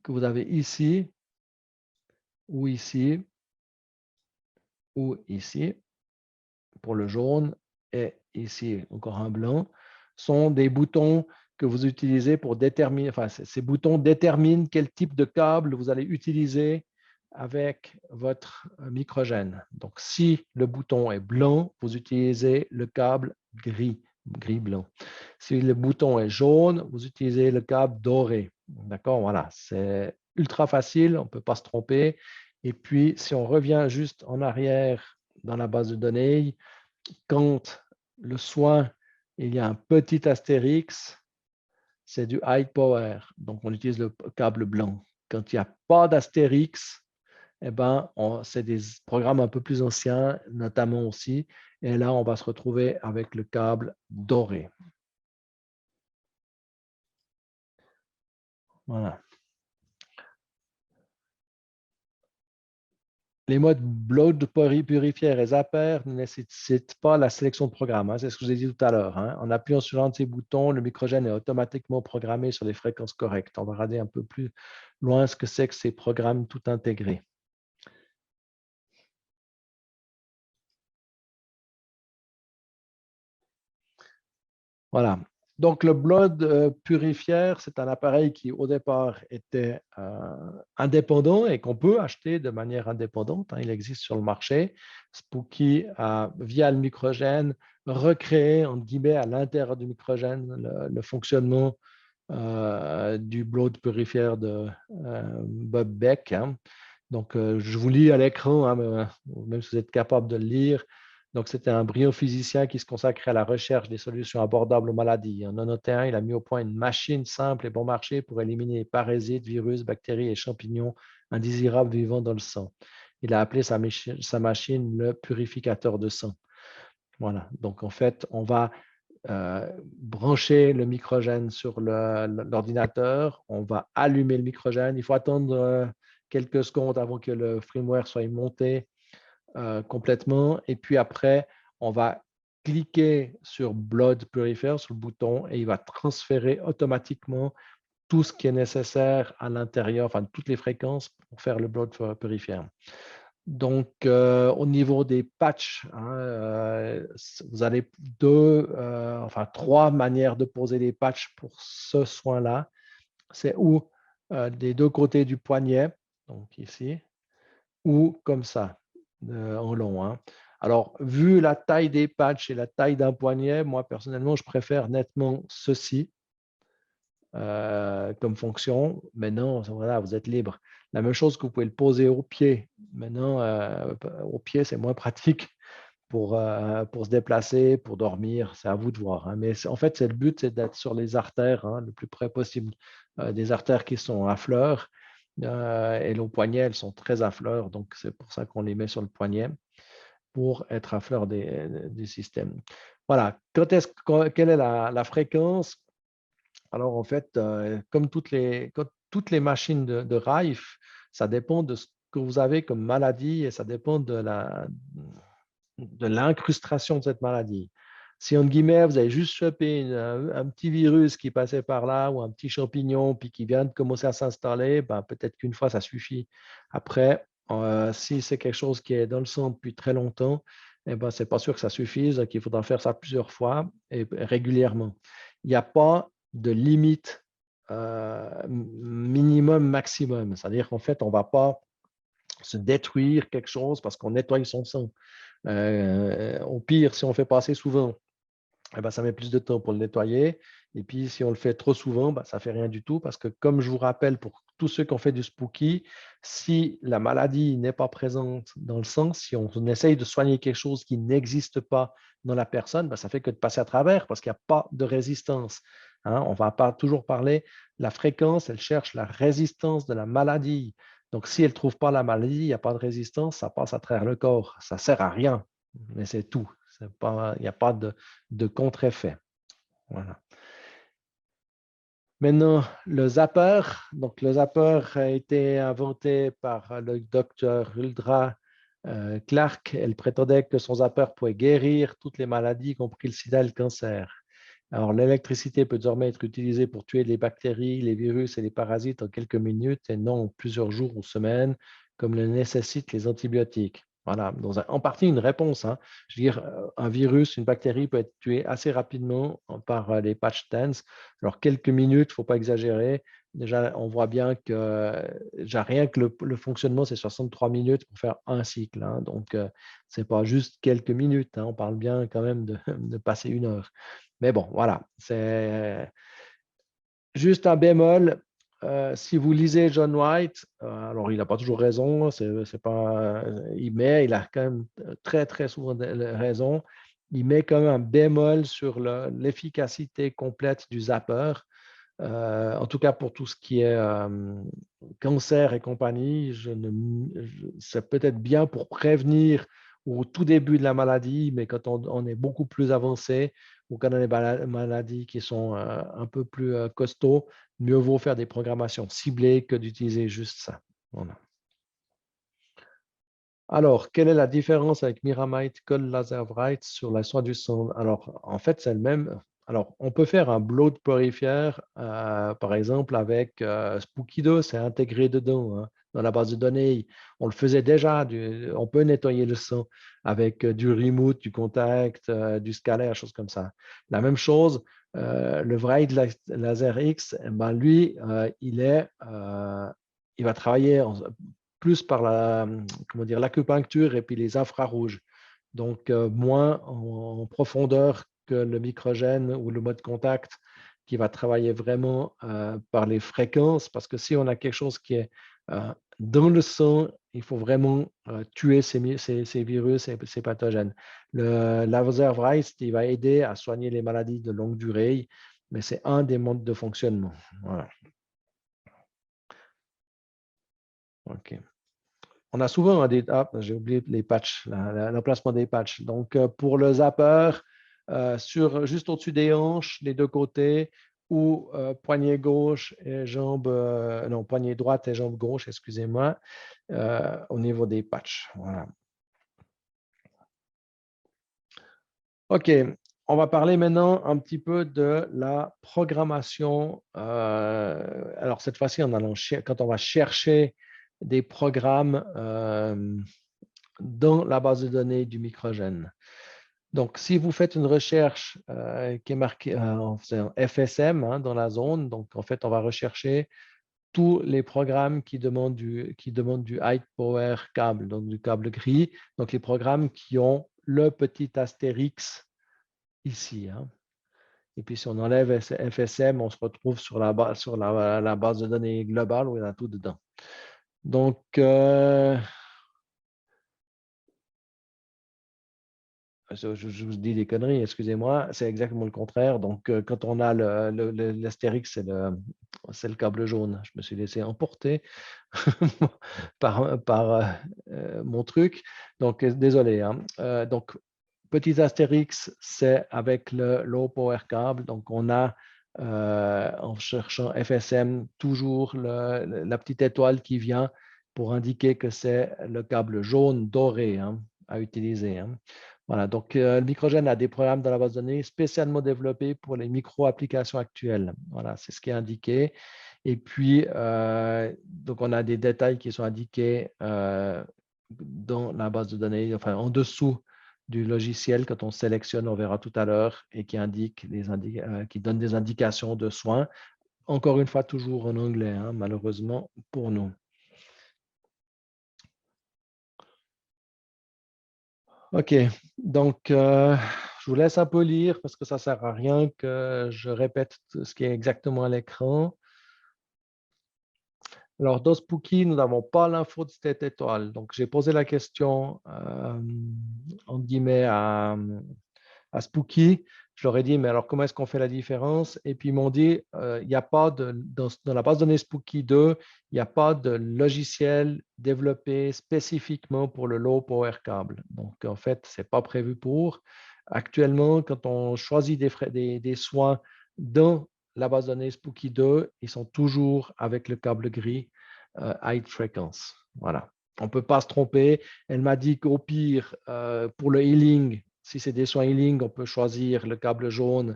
que vous avez ici ou ici, ou ici, pour le jaune, et ici encore un blanc, sont des boutons que vous utilisez pour déterminer, enfin, ces boutons déterminent quel type de câble vous allez utiliser avec votre microgène. Donc, si le bouton est blanc, vous utilisez le câble gris-blanc. Si le bouton est jaune, vous utilisez le câble doré. D'accord? Voilà, c'est ultra facile, on ne peut pas se tromper. Et puis, si on revient juste en arrière dans la base de données, quand le soin, il y a un petit astérix, c'est du high power. Donc, on utilise le câble blanc. Quand il n'y a pas d'astérix, eh ben, c'est des programmes un peu plus anciens, notamment aussi. Et là, on va se retrouver avec le câble doré. Voilà. Les modes Blood Purifier et Zapper ne nécessitent pas la sélection de programme. Hein, c'est ce que je vous ai dit tout à l'heure. Hein. En appuyant sur l'un de ces boutons, le microgène est automatiquement programmé sur les fréquences correctes. On va regarder un peu plus loin ce que c'est que ces programmes tout intégrés. Voilà. Donc, le Blood Purifier, c'est un appareil qui, au départ, était indépendant et qu'on peut acheter de manière indépendante. Hein, il existe sur le marché. Spooky a, via le microgène, recréé, entre guillemets, à l'intérieur du microgène, le fonctionnement du Blood Purifier de Bob Beck. Hein. Donc, je vous lis à l'écran, hein, même si vous êtes capable de le lire. Donc, c'était un brillant physicien qui se consacrait à la recherche des solutions abordables aux maladies. En 1991, il a mis au point une machine simple et bon marché pour éliminer les parasites, virus, bactéries et champignons indésirables vivant dans le sang. Il a appelé sa machine le purificateur de sang. Voilà. Donc, en fait, on va brancher le microgène sur l'ordinateur, on va allumer le microgène. Il faut attendre quelques secondes avant que le firmware soit monté complètement. Et puis après, on va cliquer sur Blood Purifier, sur le bouton, et il va transférer automatiquement tout ce qui est nécessaire à l'intérieur, enfin toutes les fréquences pour faire le Blood Purifier. Donc, au niveau des patchs, hein, vous avez trois manières de poser des patchs pour ce soin-là. C'est ou des deux côtés du poignet, donc ici, ou comme ça, en long. Hein. Alors, vu la taille des patchs et la taille d'un poignet, moi, personnellement, je préfère nettement ceci comme fonction. Maintenant, voilà, vous êtes libre. La même chose que vous pouvez le poser au pied. Maintenant, au pied, c'est moins pratique pour se déplacer, pour dormir. C'est à vous de voir. Hein. Mais en fait, le but, c'est d'être sur les artères, hein, le plus près possible des artères qui sont à fleur. Et nos poignets, elles sont très à fleur. Donc, c'est pour ça qu'on les met sur le poignet pour être à fleur des systèmes. Voilà. Quelle est la fréquence? Alors, en fait, comme toutes les machines de Rife, ça dépend de ce que vous avez comme maladie et ça dépend de l'incrustation de cette maladie. Si, entre guillemets, vous avez juste chopé un petit virus qui passait par là ou un petit champignon puis qui vient de commencer à s'installer, ben, peut-être qu'une fois, ça suffit. Après, si c'est quelque chose qui est dans le sang depuis très longtemps, eh ben, ce n'est pas sûr que ça suffise, donc il faudra faire ça plusieurs fois et régulièrement. Il n'y a pas de limite minimum, maximum. C'est-à-dire qu'en fait, on ne va pas se détruire quelque chose parce qu'on nettoie son sang. Au pire, si on fait pas assez souvent, eh ben, ça met plus de temps pour le nettoyer. Et puis, si on le fait trop souvent, ben, ça ne fait rien du tout parce que, comme je vous rappelle, pour tous ceux qui ont fait du spooky, si la maladie n'est pas présente dans le sang, si on essaye de soigner quelque chose qui n'existe pas dans la personne, ben, ça fait que de passer à travers parce qu'il n'y a pas de résistance. Hein, on ne va pas toujours parler, la fréquence, elle cherche la résistance de la maladie. Donc, si elle ne trouve pas la maladie, il n'y a pas de résistance, ça passe à travers le corps. Ça ne sert à rien, mais c'est tout. Il n'y a pas de contre-effet. Voilà. Maintenant, le zapper. Donc, le zapper a été inventé par le docteur Huldra Clark. Elle prétendait que son zapper pouvait guérir toutes les maladies, y compris le sida et le cancer. Alors, l'électricité peut désormais être utilisée pour tuer les bactéries, les virus et les parasites en quelques minutes et non en plusieurs jours ou semaines, comme le nécessitent les antibiotiques. Voilà, en partie une réponse. Hein. Je veux dire, un virus, une bactérie peut être tuée assez rapidement par les patch tens. Alors, quelques minutes, il ne faut pas exagérer. Déjà, on voit bien que déjà, rien que le fonctionnement, c'est 63 minutes pour faire un cycle. Hein. Donc, ce n'est pas juste quelques minutes. Hein. On parle bien quand même de passer 1 heure. Mais bon, voilà, c'est juste un bémol. Si vous lisez John White, alors il n'a pas toujours raison, c'est pas, il a quand même très, très souvent raison. Il met quand même un bémol sur l'efficacité complète du zapper. En tout cas, pour tout ce qui est cancer et compagnie, c'est peut-être bien pour prévenir au tout début de la maladie, mais quand on est beaucoup plus avancé ou quand on a des maladies qui sont un peu plus costauds, mieux vaut faire des programmations ciblées que d'utiliser juste ça. Voilà. Alors, quelle est la différence avec Miramite, Cold Laser Bright sur la soie du sang? Alors, en fait, c'est le même. Alors, on peut faire un blood purifier, par exemple, avec Spooky2, c'est intégré dedans, hein, dans la base de données. On le faisait déjà, on peut nettoyer le sang avec du remote, du contact, du scalaire, choses comme ça. La même chose, le Bright Laser X, eh ben, lui, il va travailler plus par l'acupuncture et puis les infrarouges. Donc, moins en profondeur que le microgène ou le mode contact qui va travailler vraiment par les fréquences, parce que si on a quelque chose qui est dans le sang, il faut vraiment tuer ces virus et ces pathogènes. Le laser Wright, il va aider à soigner les maladies de longue durée, mais c'est un des modes de fonctionnement. Voilà. OK. On a souvent j'ai oublié les patchs, l'emplacement des patchs. Donc, pour le zapper, juste au-dessus des hanches, les deux côtés, ou poignet gauche et jambe, non, poignet droite et jambe gauche, excusez-moi, au niveau des patchs. Voilà. OK, on va parler maintenant un petit peu de la programmation. Alors, cette fois-ci, quand on va chercher des programmes dans la base de données du Microgène. Donc, si vous faites une recherche qui est marquée en FSM dans la zone, donc en fait, on va rechercher tous les programmes qui demandent du high power cable, donc du câble gris, donc les programmes qui ont le petit astérix ici. Et puis, si on enlève FSM, on se retrouve sur la base de données globale où il y a tout dedans. Donc, je vous dis des conneries, excusez-moi, c'est exactement le contraire. Donc, quand on a l'astérix, c'est le câble jaune. Je me suis laissé emporter par mon truc. Donc, désolé. Donc, petit astérix, c'est avec le low power cable. Donc, on a, en cherchant FSM, toujours la petite étoile qui vient pour indiquer que c'est le câble jaune doré à utiliser. Voilà, donc le Microgène a des programmes dans la base de données spécialement développés pour les micro-applications actuelles. Voilà, c'est ce qui est indiqué. Et puis, donc on a des détails qui sont indiqués dans la base de données, enfin en dessous du logiciel quand on sélectionne, on verra tout à l'heure, et qui qui donne des indications de soins. Encore une fois, toujours en anglais, malheureusement pour nous. OK, donc je vous laisse un peu lire parce que ça ne sert à rien que je répète ce qui est exactement à l'écran. Alors, dans Spooky, nous n'avons pas l'info de cette étoile. Donc, j'ai posé la question, entre guillemets, à Spooky. Je leur ai dit, mais alors comment est-ce qu'on fait la différence? Et puis ils m'ont dit, il n'y a pas dans la base de données Spooky 2, il n'y a pas de logiciel développé spécifiquement pour le low power cable. Donc en fait, ce n'est pas prévu pour. Actuellement, quand on choisit des soins dans la base de données Spooky 2, ils sont toujours avec le câble gris high frequency. Voilà. On ne peut pas se tromper. Elle m'a dit qu'au pire, pour le healing, si c'est des soins healing, on peut choisir le câble jaune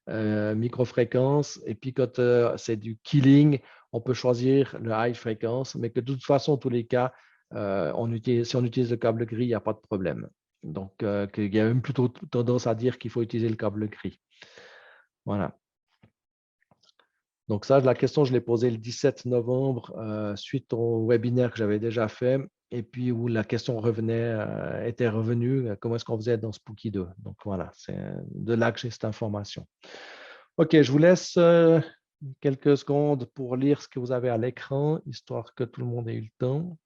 microfréquence. Et puis quand c'est du killing, on peut choisir le high fréquence. Mais que de toute façon, en tous les cas, si on utilise le câble gris, il n'y a pas de problème. Donc, il y a même plutôt tendance à dire qu'il faut utiliser le câble gris. Voilà. Donc ça, la question, je l'ai posée le 17 novembre suite au webinaire que j'avais déjà fait et puis où la question était revenue, comment est-ce qu'on faisait dans Spooky 2. Donc voilà, c'est de là que j'ai cette information. OK, je vous laisse quelques secondes pour lire ce que vous avez à l'écran, histoire que tout le monde ait eu le temps.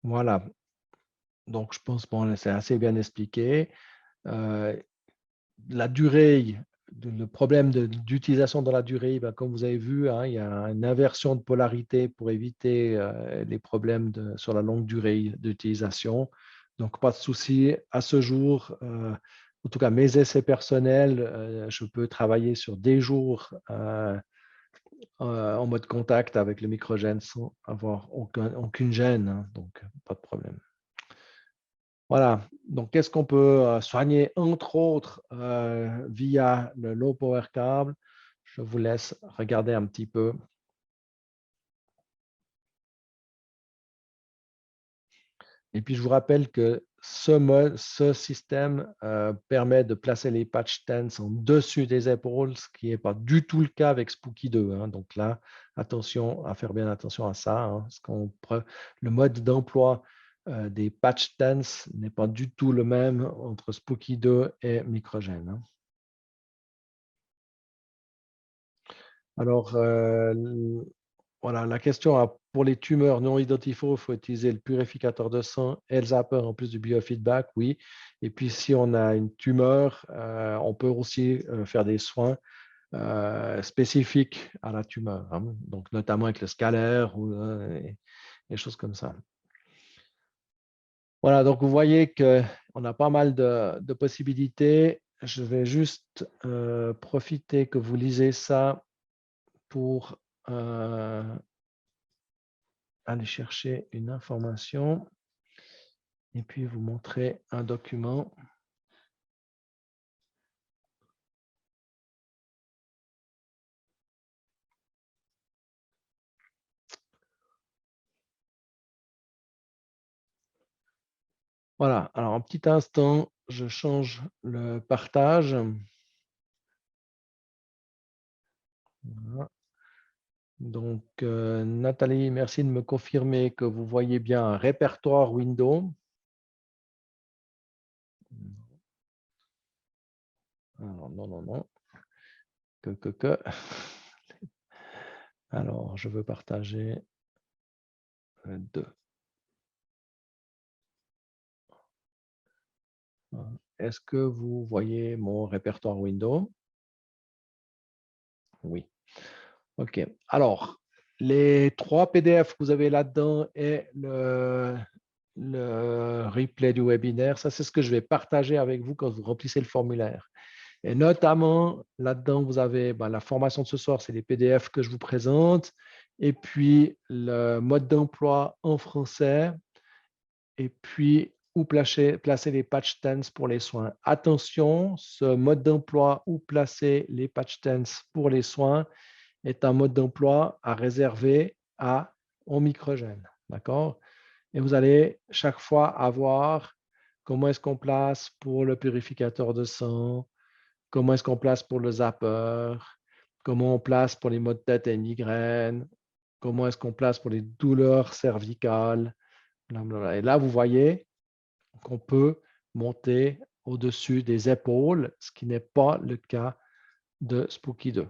Voilà. Donc, je pense que c'est assez bien expliqué. La durée, le problème d'utilisation dans la durée, comme vous avez vu, il y a une inversion de polarité pour éviter les problèmes sur la longue durée d'utilisation. Donc, pas de souci. À ce jour, en tout cas, mes essais personnels, je peux travailler sur des jours en mode contact avec le microgène sans avoir aucune gêne. Donc, pas de problème. Voilà, donc qu'est-ce qu'on peut soigner entre autres via le low power cable? Je vous laisse regarder un petit peu. Et puis, je vous rappelle que ce système permet de placer les patch tense en dessus des épaules, ce qui n'est pas du tout le cas avec Spooky 2. Hein. Donc là, attention à faire bien attention à ça. Hein, le mode d'emploi des patch tense n'est pas du tout le même entre Spooky 2 et Microgène. Hein. Alors, voilà, la question pour les tumeurs non identifiées, il faut utiliser le purificateur de sang et le zapper en plus du biofeedback, oui. Et puis, si on a une tumeur, on peut aussi faire des soins spécifiques à la tumeur, hein. Donc notamment avec le scalaire ou des choses comme ça. Voilà, donc vous voyez qu'on a pas mal de possibilités. Je vais juste profiter que vous lisez ça pour aller chercher une information et puis vous montrer un document. Voilà, alors un petit instant, je change le partage. Voilà. Donc, Nathalie, merci de me confirmer que vous voyez bien un répertoire window. Alors, non, non, non. Que. Alors, je veux partager deux. Est-ce que vous voyez mon répertoire window? Oui. OK. Alors, les 3 PDF que vous avez là-dedans et le replay du webinaire, ça, c'est ce que je vais partager avec vous quand vous remplissez le formulaire. Et notamment, là-dedans, vous avez la formation de ce soir, c'est les PDF que je vous présente, et puis le mode d'emploi en français, et puis où placer les patch tense pour les soins. Attention, ce mode d'emploi où placer les patch tense pour les soins est un mode d'emploi à réserver à Omicrogène. D'accord? Et vous allez chaque fois avoir comment est-ce qu'on place pour le purificateur de sang, comment est-ce qu'on place pour le zapper, comment on place pour les maux de tête et migraines, comment est-ce qu'on place pour les douleurs cervicales. Blablabla. Et là, vous voyez qu'on peut monter au-dessus des épaules, ce qui n'est pas le cas de Spooky 2.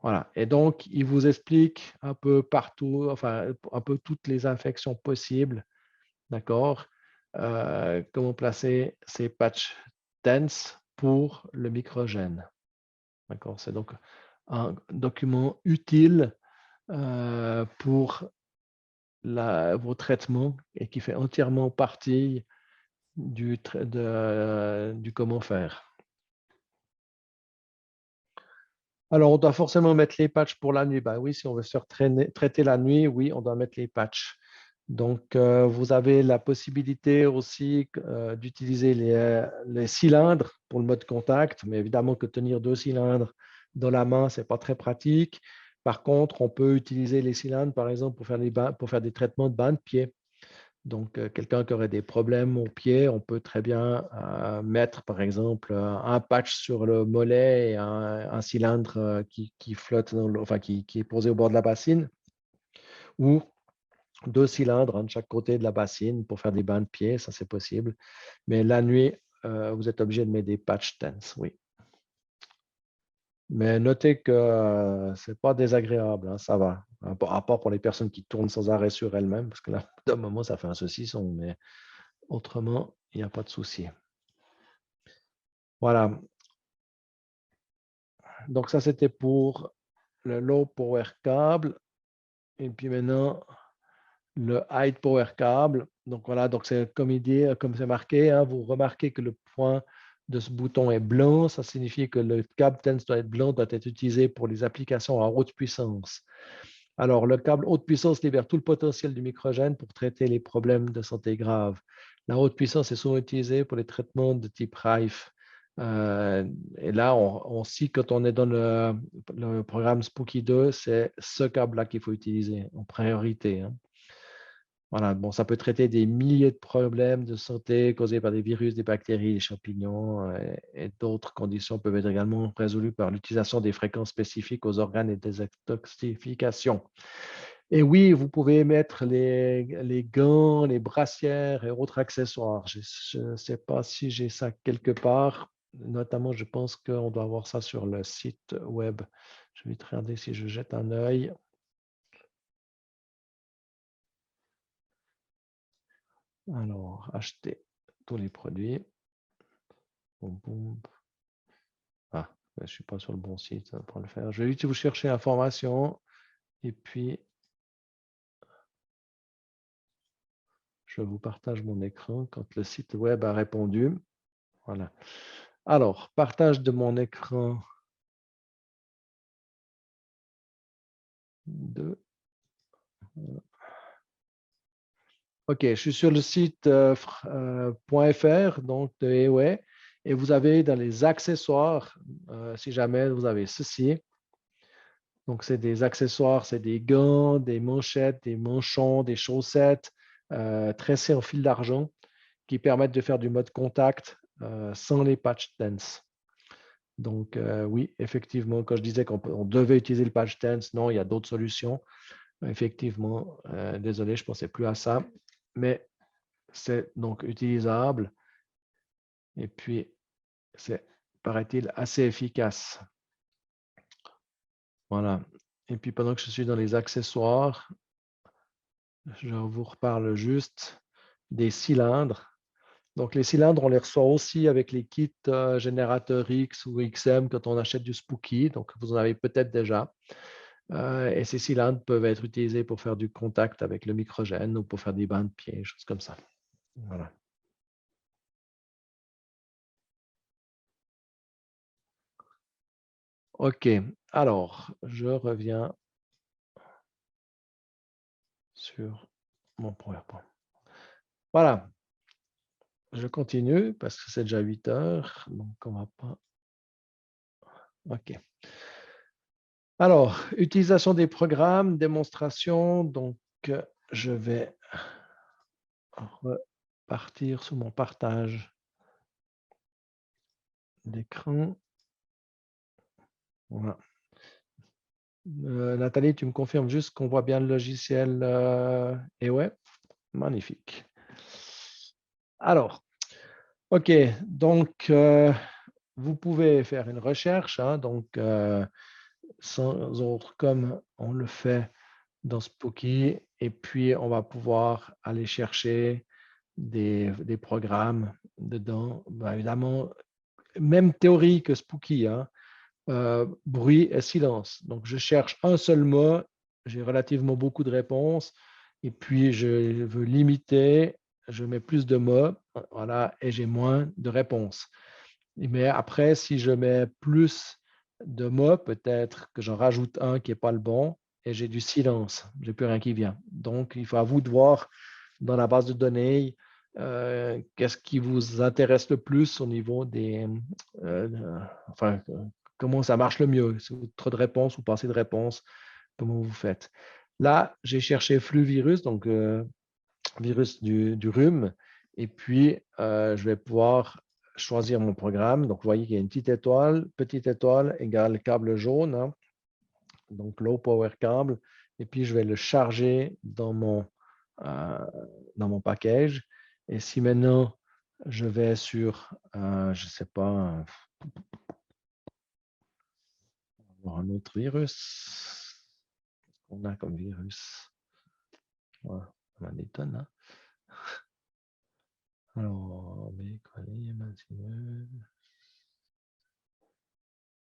Voilà. Et donc, il vous explique un peu partout, enfin, un peu toutes les infections possibles, d'accord? Comment placer ces patchs TENS pour le microgène. D'accord? C'est donc un document utile pour vos traitements et qui fait entièrement partie du comment faire. Alors, on doit forcément mettre les patchs pour la nuit. Ben oui, si on veut se faire traiter la nuit, oui, on doit mettre les patchs. Donc, vous avez la possibilité aussi d'utiliser les cylindres pour le mode contact, mais évidemment que tenir 2 cylindres dans la main, ce n'est pas très pratique. Par contre, on peut utiliser les cylindres, par exemple, pour faire des traitements de bain de pied. Donc, quelqu'un qui aurait des problèmes au pied, on peut très bien mettre, par exemple, un patch sur le mollet et un cylindre qui flotte, enfin, qui est posé au bord de la bassine, ou 2 cylindres de chaque côté de la bassine pour faire des bains de pied, ça c'est possible. Mais la nuit, vous êtes obligé de mettre des patch tense, oui. Mais notez que ce n'est pas désagréable, hein, ça va. À part pour les personnes qui tournent sans arrêt sur elles-mêmes, parce que là, d'un moment, ça fait un saucisson, mais autrement, il n'y a pas de souci. Voilà. Donc ça, c'était pour le low power cable. Et puis maintenant, le high power cable. Donc voilà, donc c'est comme il dit, comme c'est marqué, hein, vous remarquez que le point de ce bouton est blanc. Ça signifie que le câble TENS doit être blanc, doit être utilisé pour les applications à haute puissance. Alors, le câble haute puissance libère tout le potentiel du microgène pour traiter les problèmes de santé graves. La haute puissance est souvent utilisée pour les traitements de type RIFE. Et là, si quand on est dans le programme Spooky 2, c'est ce câble-là qu'il faut utiliser en priorité. Hein. Voilà, bon, ça peut traiter des milliers de problèmes de santé causés par des virus, des bactéries, des champignons et d'autres conditions peuvent être également résolues par l'utilisation des fréquences spécifiques aux organes et des désintoxications. Et oui, vous pouvez mettre les gants, les brassières et autres accessoires. Je ne sais pas si j'ai ça quelque part. Notamment, je pense qu'on doit avoir ça sur le site web. Je vais te regarder si je jette un œil. Alors, acheter tous les produits. Boum, boum. Ah, je ne suis pas sur le bon site pour le faire. Je vais vite vous chercher l'information et puis je vous partage mon écran quand le site web a répondu. Voilà. Alors, partage de mon écran 2. OK, je suis sur le site .fr, donc de Eway, et vous avez dans les accessoires, si jamais vous avez ceci. Donc, c'est des accessoires, c'est des gants, des manchettes, des manchons, des chaussettes tressées en fil d'argent qui permettent de faire du mode contact sans les patch tense. Donc, oui, effectivement, quand je disais qu'on devait utiliser le patch tense, non, il y a d'autres solutions. Effectivement, désolé, je ne pensais plus à ça, mais c'est donc utilisable et puis c'est, paraît-il, assez efficace. Voilà. Et puis, pendant que je suis dans les accessoires, je vous reparle juste des cylindres. Donc, les cylindres, on les reçoit aussi avec les kits générateurs X ou XM quand on achète du Spooky. Donc, vous en avez peut-être déjà. Et ces cylindres peuvent être utilisés pour faire du contact avec le microgène ou pour faire des bains de pieds, choses comme ça. Voilà. OK. Alors, je reviens sur mon PowerPoint. Voilà. Je continue parce que c'est déjà 8 heures. Donc, on va pas. OK. Alors, utilisation des programmes, démonstration. Donc, je vais repartir sur mon partage d'écran. Voilà. Nathalie, tu me confirmes juste qu'on voit bien le logiciel et ouais, magnifique. Alors, OK, donc vous pouvez faire une recherche, hein, donc sans autre comme on le fait dans Spooky, et puis on va pouvoir aller chercher des programmes dedans. Ben, évidemment, même théorie que Spooky, hein, bruit et silence. Donc, je cherche un seul mot, j'ai relativement beaucoup de réponses, et puis je veux limiter, je mets plus de mots, voilà, et j'ai moins de réponses. Mais après, si je mets plus de mots, peut-être que j'en rajoute un qui n'est pas le bon, et j'ai du silence, j'ai plus rien qui vient. Donc, il faut à vous de voir dans la base de données qu'est-ce qui vous intéresse le plus au niveau des, enfin, comment ça marche le mieux, si vous avez trop de réponses ou pas assez de réponses, comment vous faites. Là, j'ai cherché flux virus, donc virus du rhume, et puis je vais pouvoir choisir mon programme. Donc, vous voyez qu'il y a une petite étoile égale câble jaune, hein, donc low power câble, et puis je vais le charger euh, dans mon package. Et si maintenant je vais sur, je ne sais pas, un autre virus. On a comme virus. Ouais, ça m'étonne. Hein? Alors,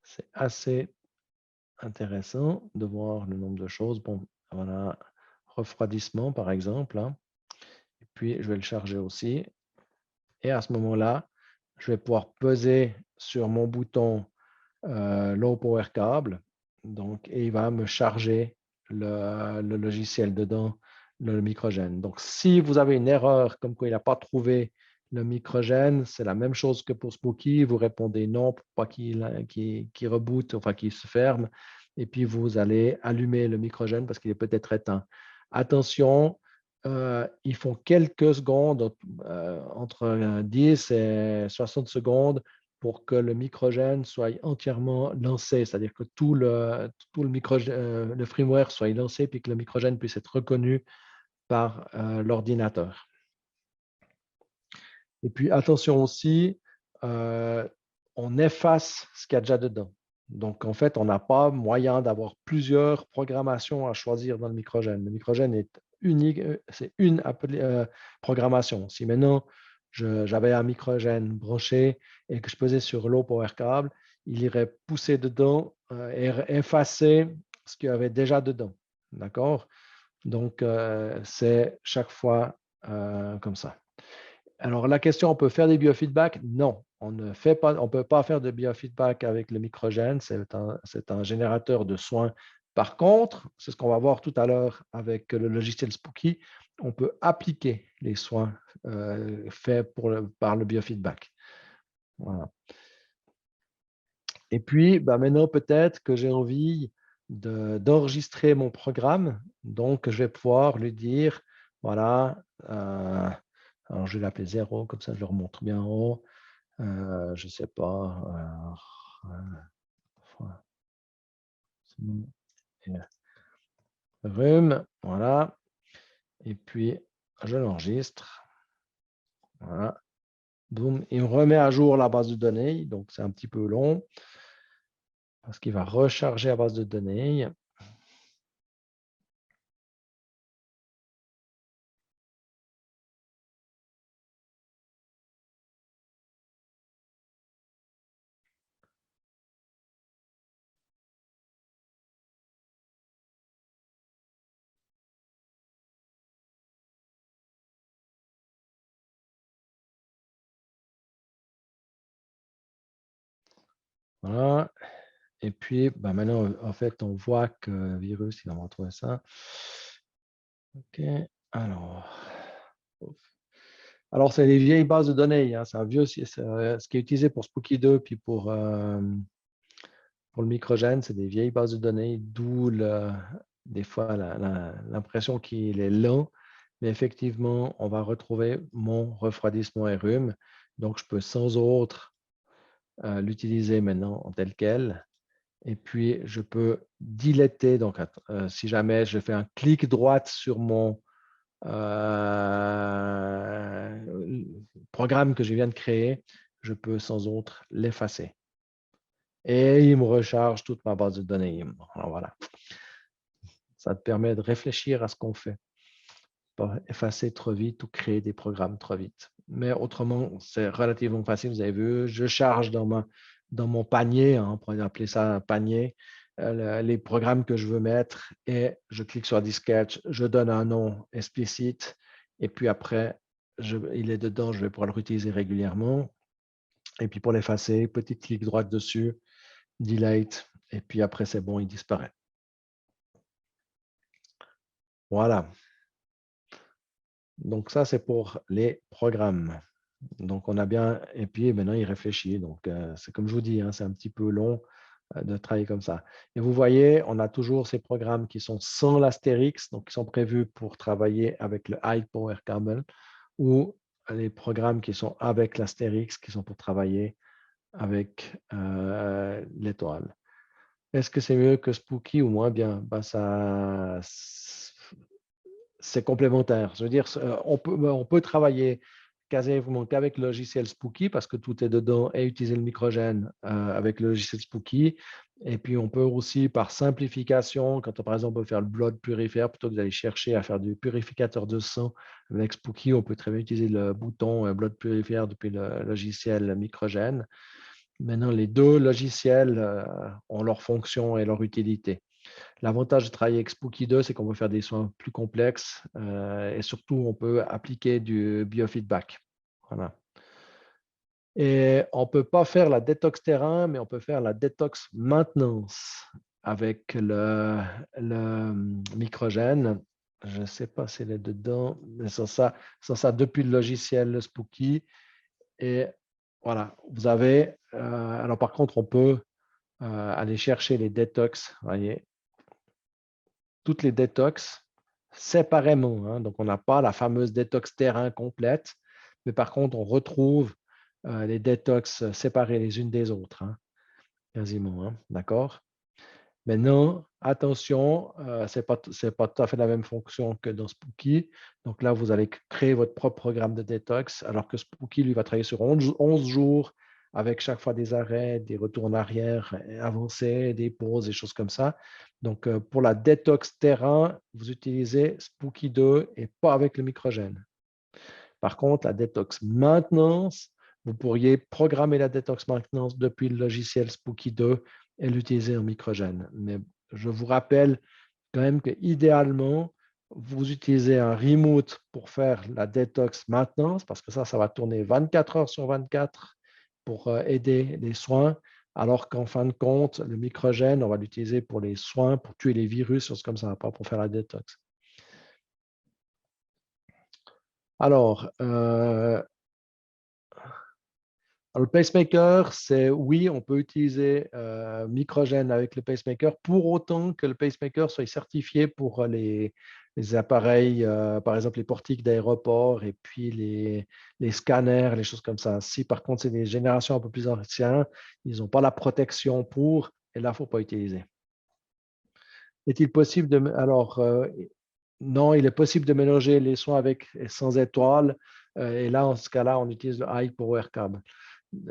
c'est assez intéressant de voir le nombre de choses. Bon, voilà, refroidissement par exemple. Hein? Et puis, je vais le charger aussi. Et à ce moment-là, je vais pouvoir peser sur mon bouton low power câble. Donc, et il va me charger le logiciel dedans, le microgène. Donc, si vous avez une erreur comme quoi il n'a pas trouvé le microgène, c'est la même chose que pour Spooky. Vous répondez non pour pas qu'il reboot, enfin qu'il se ferme. Et puis, vous allez allumer le microgène parce qu'il est peut-être éteint. Attention, ils font quelques secondes, entre 10 et 60 secondes, pour que le microgène soit entièrement lancé, c'est-à-dire que tout le le firmware soit lancé puis que le microgène puisse être reconnu par l'ordinateur. Et puis attention aussi, on efface ce qu'il y a déjà dedans. Donc en fait, on n'a pas moyen d'avoir plusieurs programmations à choisir dans le microgène. Le microgène est unique, c'est une programmation. Si maintenant j'avais un microgène branché et que je pesais sur low power cable, il irait pousser dedans et effacer ce qu'il y avait déjà dedans. D'accord? Donc, c'est chaque fois comme ça. Alors, la question, on peut faire des biofeedbacks? Non, on ne fait pas, on peut pas faire de biofeedback avec le microgène. C'est un générateur de soins. Par contre, c'est ce qu'on va voir tout à l'heure avec le logiciel Spooky, on peut appliquer les soins faits par le biofeedback. Voilà. Et puis, maintenant, peut-être que j'ai envie d'enregistrer mon programme. Donc, je vais pouvoir lui dire, voilà, alors je vais l'appeler 0, comme ça je le remonte bien en haut. Je ne sais pas. Rhume, voilà. Et puis, je l'enregistre. Voilà. Boum. Il me remet à jour la base de données. Donc, c'est un petit peu long parce qu'il va recharger la base de données. Voilà. Et puis, maintenant, en fait, on voit que virus, il va me retrouver ça. OK. Alors, c'est les vieilles bases de données. Hein. C'est un vieux, ce qui est utilisé pour Spooky 2 puis pour le microgène, c'est des vieilles bases de données, d'où des fois l'impression qu'il est lent. Mais effectivement, on va retrouver mon refroidissement et rhume. Donc, je peux sans autre l'utiliser maintenant en tel quel. Et puis, je peux dilater. Donc, si jamais je fais un clic droit sur mon programme que je viens de créer, je peux sans autre l'effacer. Et il me recharge toute ma base de données. Alors, voilà. Ça te permet de réfléchir à ce qu'on fait. Pas effacer trop vite ou créer des programmes trop vite. Mais autrement, c'est relativement facile. Vous avez vu, je charge dans mon panier, hein, on pourrait appeler ça un panier, les programmes que je veux mettre et je clique sur Disquette, je donne un nom explicite et puis après, il est dedans, je vais pouvoir le réutiliser régulièrement. Et puis pour l'effacer, petit clic droit dessus, delete, et puis après c'est bon, il disparaît. Voilà. Donc ça, c'est pour les programmes. Donc on a bien, et puis maintenant il réfléchit. Donc c'est comme je vous dis, hein, c'est un petit peu long de travailler comme ça. Et vous voyez, on a toujours ces programmes qui sont sans l'astérix, donc qui sont prévus pour travailler avec le high power cable, ou les programmes qui sont avec l'astérix, qui sont pour travailler avec l'étoile. Est-ce que c'est mieux que Spooky ou moins bien? C'est complémentaire. Je veux dire, on peut travailler quasiment qu'avec le logiciel Spooky parce que tout est dedans et utiliser le microgène avec le logiciel Spooky. Et puis, on peut aussi, par simplification, quand on, par exemple, on peut faire le blood purifier, plutôt que d'aller chercher à faire du purificateur de sang avec Spooky, on peut très bien utiliser le bouton blood purifier depuis le logiciel microgène. Maintenant, les deux logiciels ont leur fonction et leur utilité. L'avantage de travailler avec Spooky 2, c'est qu'on peut faire des soins plus complexes et surtout, on peut appliquer du biofeedback. Voilà. Et on ne peut pas faire la détox terrain, mais on peut faire la détox maintenance avec le microgène. Je ne sais pas s'il est dedans, mais ça depuis le logiciel Spooky. Et voilà, vous avez. Alors, par contre, on peut aller chercher les détox, voyez, toutes les détox séparément, hein. Donc, on n'a pas la fameuse détox terrain complète, mais par contre, on retrouve les détox séparées les unes des autres, hein, quasiment, hein, d'accord? Maintenant, attention, ce n'est pas tout à fait la même fonction que dans Spooky. Donc là, vous allez créer votre propre programme de détox, alors que Spooky, lui, va travailler sur 11 jours avec chaque fois des arrêts, des retours en arrière avancés, des pauses, des choses comme ça. Donc, pour la détox terrain, vous utilisez Spooky 2 et pas avec le microgène. Par contre, la détox maintenance, vous pourriez programmer la détox maintenance depuis le logiciel Spooky 2 et l'utiliser en microgène. Mais je vous rappelle quand même que idéalement, vous utilisez un remote pour faire la détox maintenance, parce que ça va tourner 24 heures sur 24 pour aider les soins, alors qu'en fin de compte, le microgène, on va l'utiliser pour les soins, pour tuer les virus, choses comme ça, pas pour faire la détox. Alors, le pacemaker, c'est oui, on peut utiliser microgène avec le pacemaker pour autant que le pacemaker soit certifié pour les appareils, par exemple les portiques d'aéroport et puis les scanners, les choses comme ça. Si par contre c'est des générations un peu plus anciennes, ils n'ont pas la protection pour, et là, il ne faut pas utiliser. Est-il possible de... Alors, non, il est possible de mélanger les soins avec et sans étoiles. Et là, en ce cas-là, on utilise le high power cable.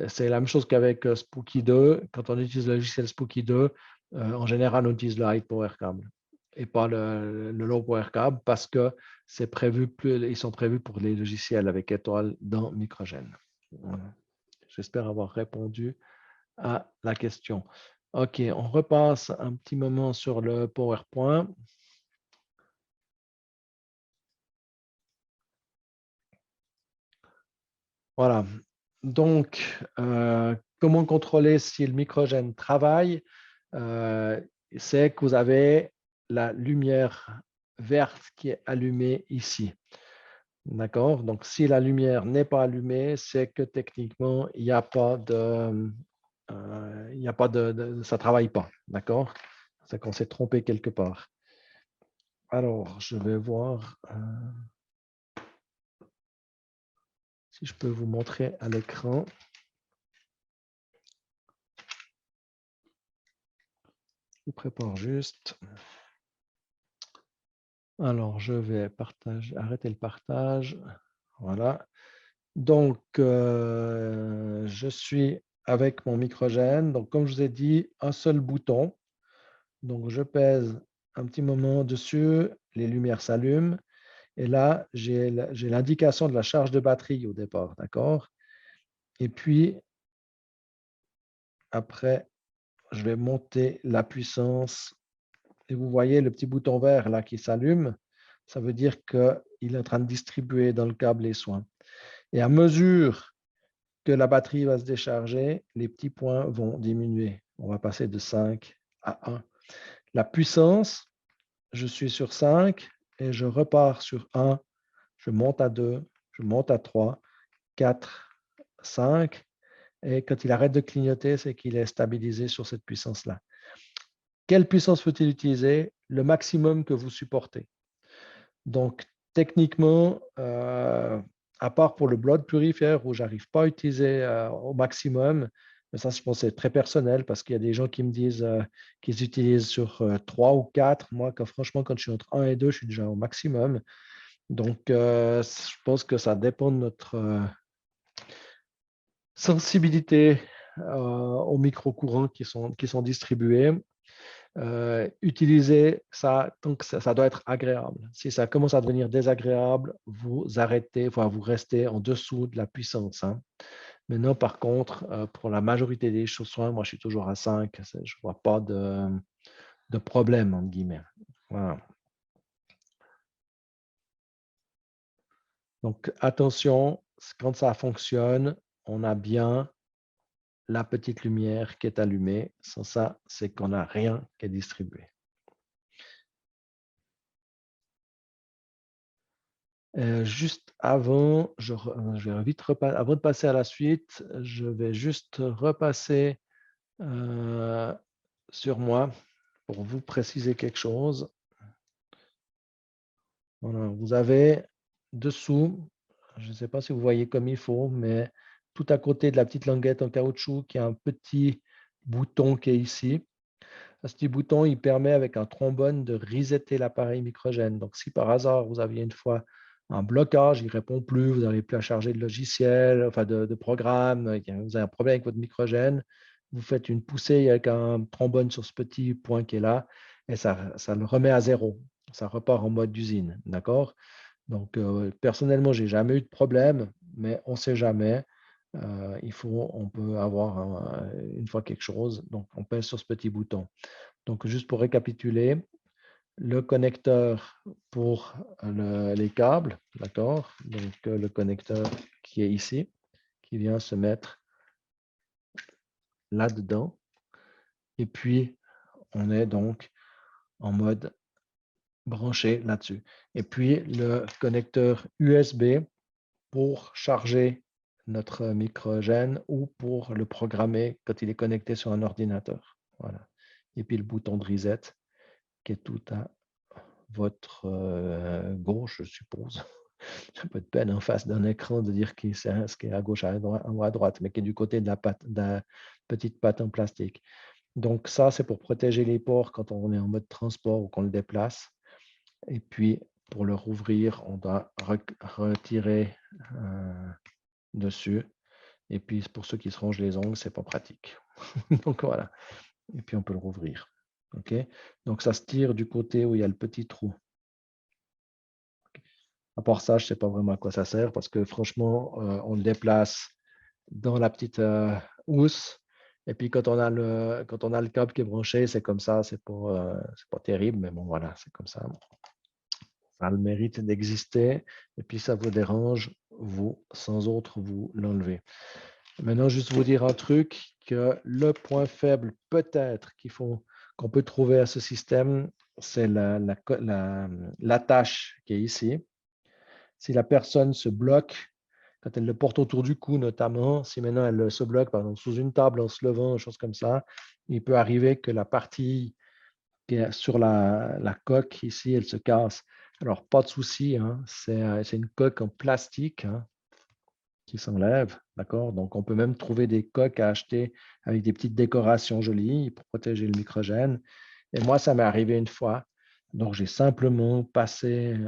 C'est la même chose qu'avec Spooky 2. Quand on utilise le logiciel Spooky 2, en général, on utilise le high power cable et pas le low power cable parce que c'est prévu, ils sont prévus pour les logiciels avec étoiles dans Microgène. Voilà. J'espère avoir répondu à la question. OK, on repasse un petit moment sur le PowerPoint. Voilà. Donc, comment contrôler si le microgène travaille? C'est que vous avez la lumière verte qui est allumée ici. D'accord? Donc, si la lumière n'est pas allumée, c'est que techniquement, il n'y a pas de... ça ne travaille pas. D'accord? C'est qu'on s'est trompé quelque part. Alors, je vais voir si je peux vous montrer à l'écran. Je prépare juste. Alors, je vais arrêter le partage. Voilà. Donc, je suis avec mon microgène. Donc, comme je vous ai dit, un seul bouton. Donc, je pèse un petit moment dessus, les lumières s'allument. Et là, j'ai l'indication de la charge de batterie au départ, d'accord? Et puis, après, je vais monter la puissance. Et vous voyez le petit bouton vert là qui s'allume. Ça veut dire qu'il est en train de distribuer dans le câble les soins. Et à mesure que la batterie va se décharger, les petits points vont diminuer. On va passer de 5 à 1. La puissance, je suis sur 5 et je repars sur 1. Je monte à 2, je monte à 3, 4, 5. Et quand il arrête de clignoter, c'est qu'il est stabilisé sur cette puissance-là. Quelle puissance faut-il utiliser? Le maximum que vous supportez. Donc, techniquement, à part pour le blood purifier où je n'arrive pas à utiliser au maximum, mais ça, je pense c'est très personnel parce qu'il y a des gens qui me disent qu'ils utilisent sur 3 ou 4. Moi, franchement, quand je suis entre 1 et 2, je suis déjà au maximum. Donc, je pense que ça dépend de notre sensibilité aux micro-courants qui sont distribués. Utiliser ça, donc ça doit être agréable. Si ça commence à devenir désagréable, vous arrêtez, enfin, vous restez en dessous de la puissance. Hein. Maintenant, par contre, pour la majorité des soins, moi, je suis toujours à 5. Je ne vois pas de problème, entre guillemets. Voilà. Donc, attention, quand ça fonctionne, on a bien la petite lumière qui est allumée. Sans ça, c'est qu'on n'a rien qui est distribué. Juste avant, je vais vite avant de passer à la suite, je vais juste repasser sur moi pour vous préciser quelque chose. Voilà, vous avez dessous, je ne sais pas si vous voyez comme il faut, mais tout à côté de la petite languette en caoutchouc, il y a un petit bouton qui est ici. Ce petit bouton, il permet avec un trombone de resetter l'appareil microgène. Donc, si par hasard, vous aviez une fois un blocage, il ne répond plus, vous n'arrivez plus à charger de logiciel, enfin de programme, vous avez un problème avec votre microgène, vous faites une poussée avec un trombone sur ce petit point qui est là, et ça le remet à zéro. Ça repart en mode d'usine, d'accord? Donc, personnellement, je n'ai jamais eu de problème, mais on ne sait jamais. On peut avoir une fois quelque chose, donc on pèse sur ce petit bouton. Donc, juste pour récapituler, le connecteur pour les câbles, d'accord? Donc, le connecteur qui est ici, qui vient se mettre là-dedans. Et puis, on est donc en mode branché là-dessus. Et puis, le connecteur USB pour charger notre microgène ou pour le programmer quand il est connecté sur un ordinateur. Voilà. Et puis, le bouton de reset qui est tout à votre gauche, je suppose. C'est un peu de peine en face d'un écran de dire ce qui est à gauche ou à droite, mais qui est du côté de la petite patte en plastique. Donc ça, c'est pour protéger les ports quand on est en mode transport ou qu'on le déplace. Et puis, pour le rouvrir, on doit retirer dessus. Et puis, pour ceux qui se rongent les ongles, c'est pas pratique. Donc voilà. Et puis, on peut le rouvrir. OK? Donc, ça se tire du côté où il y a le petit trou. À part ça, je ne sais pas vraiment à quoi ça sert parce que franchement, on le déplace dans la petite housse. Et puis, quand on a le câble qui est branché, c'est comme ça. C'est pas terrible, mais bon, voilà, c'est comme ça. Ça a le mérite d'exister. Et puis, ça vous dérange, vous, sans autre, vous l'enlevez. Maintenant, juste vous dire un truc, que le point faible peut-être qu'on peut trouver à ce système, c'est l'attache qui est ici. Si la personne se bloque, quand elle le porte autour du cou notamment, si maintenant elle se bloque par exemple sous une table en se levant, des choses comme ça, il peut arriver que la partie qui est sur la coque ici, elle se casse. Alors, pas de souci, hein, c'est une coque en plastique, hein, qui s'enlève, d'accord? Donc, on peut même trouver des coques à acheter avec des petites décorations jolies pour protéger le microgène. Et moi, ça m'est arrivé une fois. Donc, j'ai simplement passé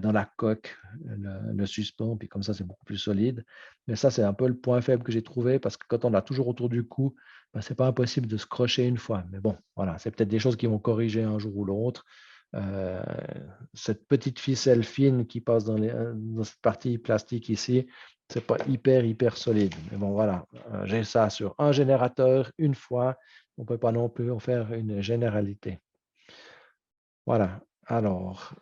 dans la coque le suspens, puis comme ça, c'est beaucoup plus solide. Mais ça, c'est un peu le point faible que j'ai trouvé parce que quand on l'a toujours autour du cou, ben, ce n'est pas impossible de se crocher une fois. Mais bon, voilà, c'est peut-être des choses qui vont corriger un jour ou l'autre. Euh, cette petite ficelle fine qui passe dans cette partie plastique ici, c'est pas hyper solide. Mais bon, voilà, j'ai ça sur un générateur une fois. On ne peut pas non plus en faire une généralité. Voilà. Alors,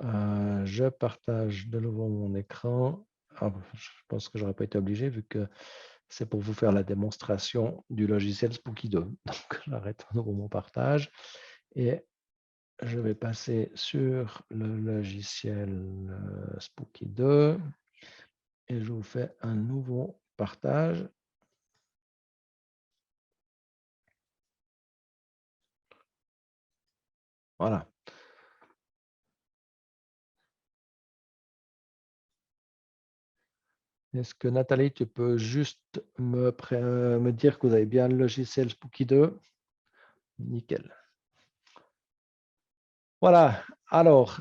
je partage de nouveau mon écran. Ah, je pense que je n'aurais pas été obligé vu que c'est pour vous faire la démonstration du logiciel Spooky 2. Donc, j'arrête de nouveau mon partage et je vais passer sur le logiciel Spooky 2 et je vous fais un nouveau partage. Voilà. Est-ce que Nathalie, tu peux juste me dire que vous avez bien le logiciel Spooky 2? Nickel. Voilà. Alors,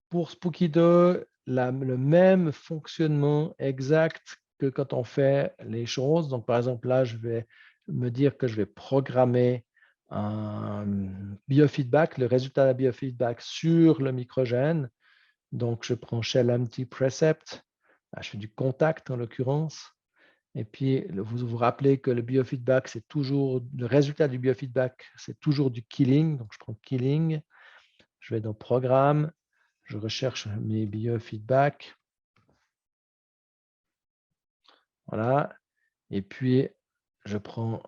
pour Spooky 2, le même fonctionnement exact que quand on fait les choses. Donc, par exemple, là, je vais me dire que je vais programmer un biofeedback, le résultat d'un biofeedback sur le microgène. Donc, je prends shell empty precept. Là, je fais du contact en l'occurrence. Et puis, vous vous rappelez que le biofeedback, c'est toujours, le résultat du biofeedback, c'est toujours du killing. Donc, je prends killing. Je vais dans Programme, je recherche mes biofeedback. Voilà. Et puis, je prends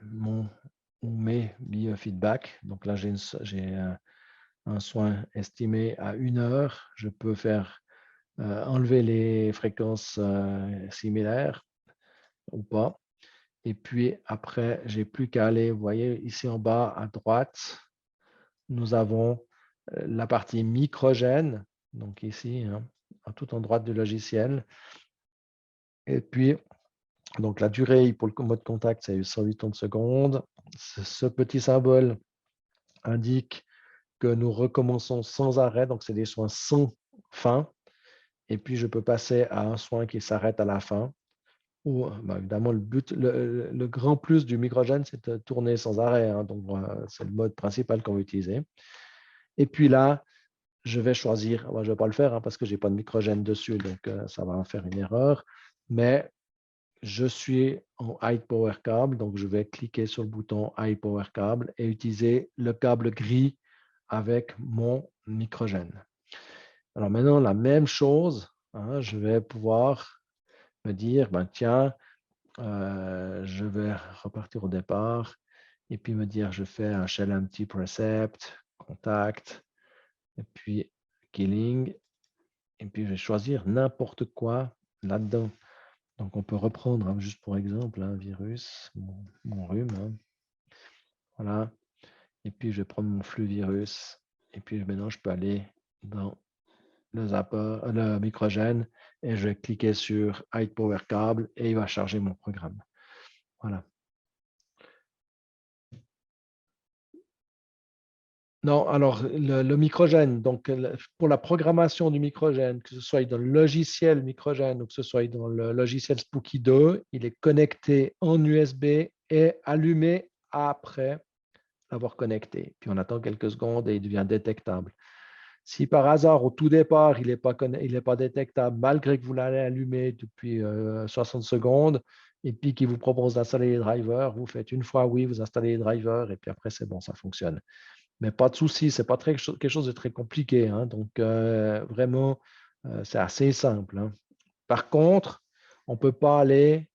mon ou mes biofeedback. Donc là, j'ai un soin estimé à 1 heure. Je peux faire enlever les fréquences similaires ou pas. Et puis après, j'ai plus qu'à aller, vous voyez, ici en bas à droite, nous avons la partie microgène. donc ici, hein, tout en droite du logiciel. Et puis, donc la durée pour le mode contact, c'est 180 secondes. Ce petit symbole indique que nous recommençons sans arrêt, donc c'est des soins sans fin. Et puis, je peux passer à un soin qui s'arrête à la fin. Ou, évidemment, le grand plus du microgène, c'est de tourner sans arrêt. Hein, donc, c'est le mode principal qu'on va utiliser. Et puis là, je vais choisir, je ne vais pas le faire hein, parce que je n'ai pas de microgène dessus, donc ça va faire une erreur. Mais je suis en High Power Cable, donc je vais cliquer sur le bouton High Power Cable et utiliser le câble gris avec mon microgène. Alors maintenant, la même chose, hein, je vais pouvoir me dire, tiens, je vais repartir au départ et puis me dire, je fais un shell empty precept, contact, et puis killing, et puis je vais choisir n'importe quoi là-dedans. Donc, on peut reprendre, hein, juste pour exemple, un virus, mon rhume. Hein. Voilà. Et puis, je vais prendre mon flux virus. Et puis, maintenant, je peux aller dans le microgène et je vais cliquer sur High Power Cable et il va charger mon programme. Voilà. Non, alors le microgène, donc pour la programmation du microgène, que ce soit dans le logiciel microgène ou que ce soit dans le logiciel Spooky 2, il est connecté en USB et allumé après l'avoir connecté. Puis on attend quelques secondes et il devient détectable. Si par hasard, au tout départ, il n'est pas détectable, malgré que vous l'avez allumé depuis 60 secondes, et puis qu'il vous propose d'installer les drivers, vous faites une fois oui, vous installez les drivers, et puis après, c'est bon, ça fonctionne. Mais pas de souci, ce n'est pas quelque chose de très compliqué. Hein. Donc, vraiment, c'est assez simple. Hein. Par contre, on ne peut pas aller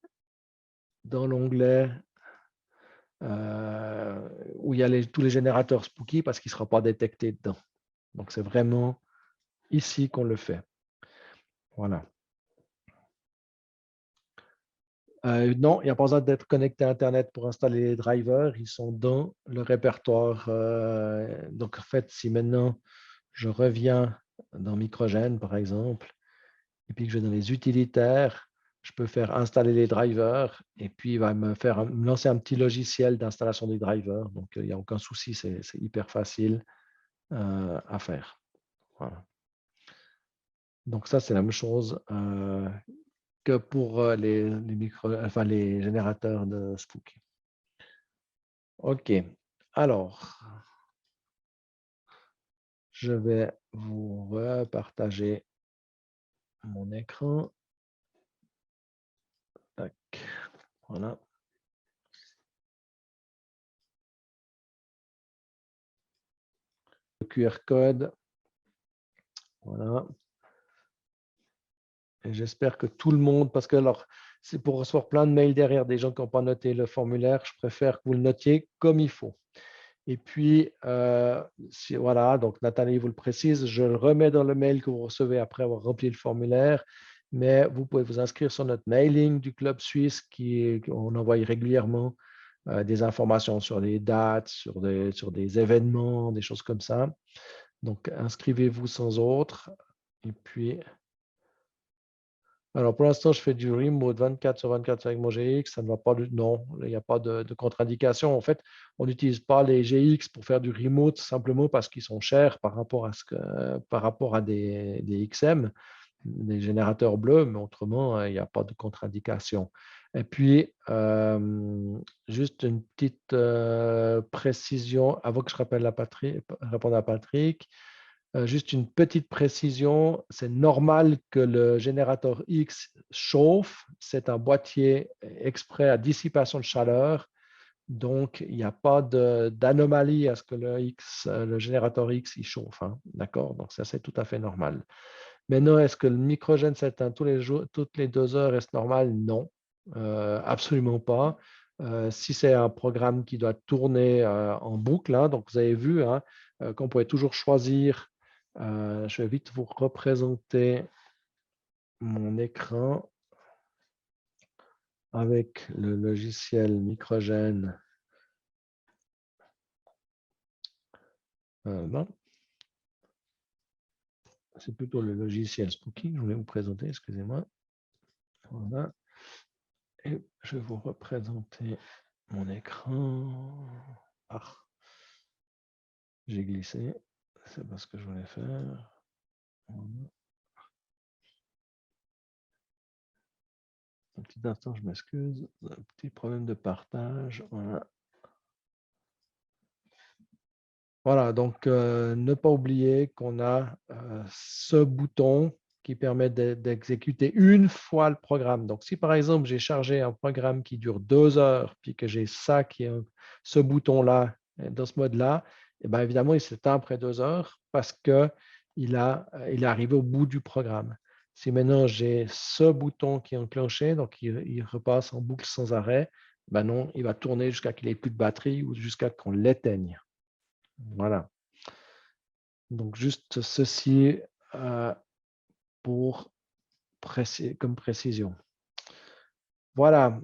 dans l'onglet où il y a tous les générateurs Spooky parce qu'il ne sera pas détecté dedans. Donc, c'est vraiment ici qu'on le fait. Voilà. Non, il n'y a pas besoin d'être connecté à Internet pour installer les drivers. Ils sont dans le répertoire. Donc, en fait, si maintenant je reviens dans Microgène, par exemple, et puis que je vais dans les utilitaires, je peux faire installer les drivers et puis il va me lancer un petit logiciel d'installation des drivers. Donc, il n'y a aucun souci, c'est hyper facile à faire. Voilà. Donc, ça, c'est la même chose que pour les générateurs de Spooky. OK. Alors, je vais vous repartager mon écran. Tac. Voilà. Le QR code. Voilà. Et j'espère que tout le monde, parce que alors, c'est pour recevoir plein de mails derrière des gens qui n'ont pas noté le formulaire, je préfère que vous le notiez comme il faut. Et puis, voilà, donc Nathalie vous le précise, je le remets dans le mail que vous recevez après avoir rempli le formulaire, mais vous pouvez vous inscrire sur notre mailing du Club Suisse on envoie régulièrement des informations sur des dates, sur des événements, des choses comme ça. Donc, inscrivez-vous sans autre. Et puis, alors pour l'instant, je fais du remote 24/24 avec mon GX. Ça ne va pas. Non, il n'y a pas de contre-indication. En fait, on n'utilise pas les GX pour faire du remote simplement parce qu'ils sont chers par rapport à des XM, des générateurs bleus, mais autrement, il n'y a pas de contre-indication. Et puis, juste une petite précision avant que je réponde à Patrick. Juste une petite précision, c'est normal que le générateur X chauffe. C'est un boîtier exprès à dissipation de chaleur. Donc, il n'y a pas d'anomalie à ce que le générateur X il chauffe. Hein. D'accord? Donc, ça, c'est tout à fait normal. Maintenant, est-ce que le microgène s'éteint toutes les 2 heures? Est-ce normal? Non, absolument pas. Si c'est un programme qui doit tourner en boucle, hein, donc vous avez vu hein, qu'on pouvait toujours choisir. Je vais vite vous représenter mon écran avec le logiciel microgène. Non. c'est plutôt le logiciel Spooky que je voulais vous présenter, excusez-moi. Voilà. Et je vais vous représenter mon écran. Ah, j'ai glissé. C'est pas ce que je voulais faire. Voilà. Un petit instant, je m'excuse. Un petit problème de partage. Voilà. Voilà, donc ne pas oublier qu'on a ce bouton qui permet d'exécuter une fois le programme. Donc, si par exemple, j'ai chargé un programme qui dure 2 heures, puis que j'ai ça qui est ce bouton-là, dans ce mode-là, eh bien, évidemment, il s'éteint après 2 heures parce qu'il est arrivé au bout du programme. Si maintenant j'ai ce bouton qui est enclenché, donc il repasse en boucle sans arrêt, ben non, il va tourner jusqu'à qu'il n'ait plus de batterie ou jusqu'à qu'on l'éteigne. Voilà. Donc, juste ceci pour comme précision. Voilà.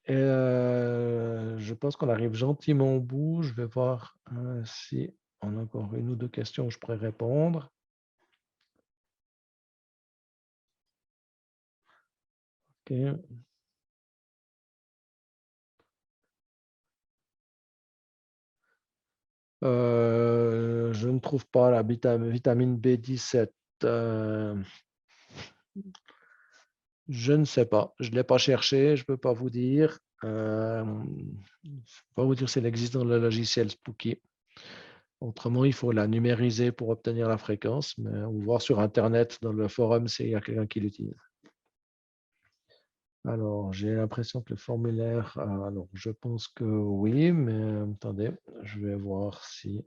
Je pense qu'on arrive gentiment au bout. Je vais voir si on a encore une ou deux questions où je pourrais répondre. OK. Je ne trouve pas la vitamine B17. Je ne sais pas. Je ne l'ai pas cherché. Je ne peux pas vous dire. Je ne peux pas vous dire si elle existe dans le logiciel Spooky. Autrement, il faut la numériser pour obtenir la fréquence, mais on va voir sur Internet, dans le forum, s'il y a quelqu'un qui l'utilise. Alors, j'ai l'impression que le formulaire, alors je pense que oui, mais attendez, je vais voir si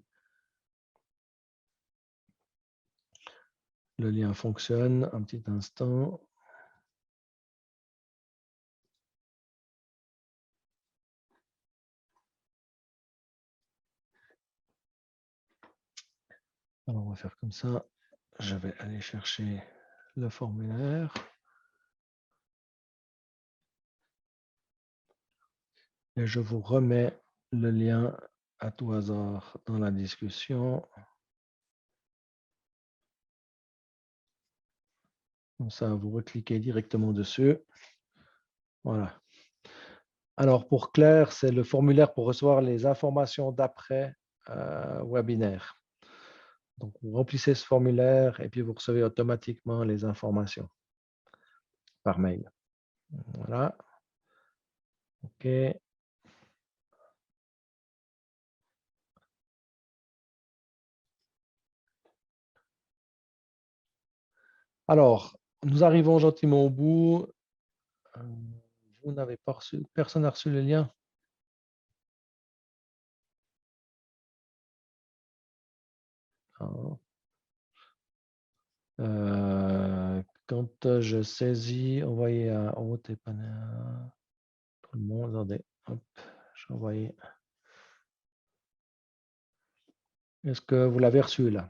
le lien fonctionne. Un petit instant. Alors, on va faire comme ça. Je vais aller chercher le formulaire. Et je vous remets le lien à tout hasard dans la discussion. Comme ça, vous recliquez directement dessus. Voilà. Alors, pour Claire, c'est le formulaire pour recevoir les informations d'après webinaire. Donc, vous remplissez ce formulaire et puis vous recevez automatiquement les informations par mail. Voilà. OK. Alors, nous arrivons gentiment au bout. Vous n'avez pas reçu, personne n'a reçu le lien. Quand je saisis, envoyer à haute et tout le monde, attendez, hop, j'ai envoyé. Est-ce que vous l'avez reçu là?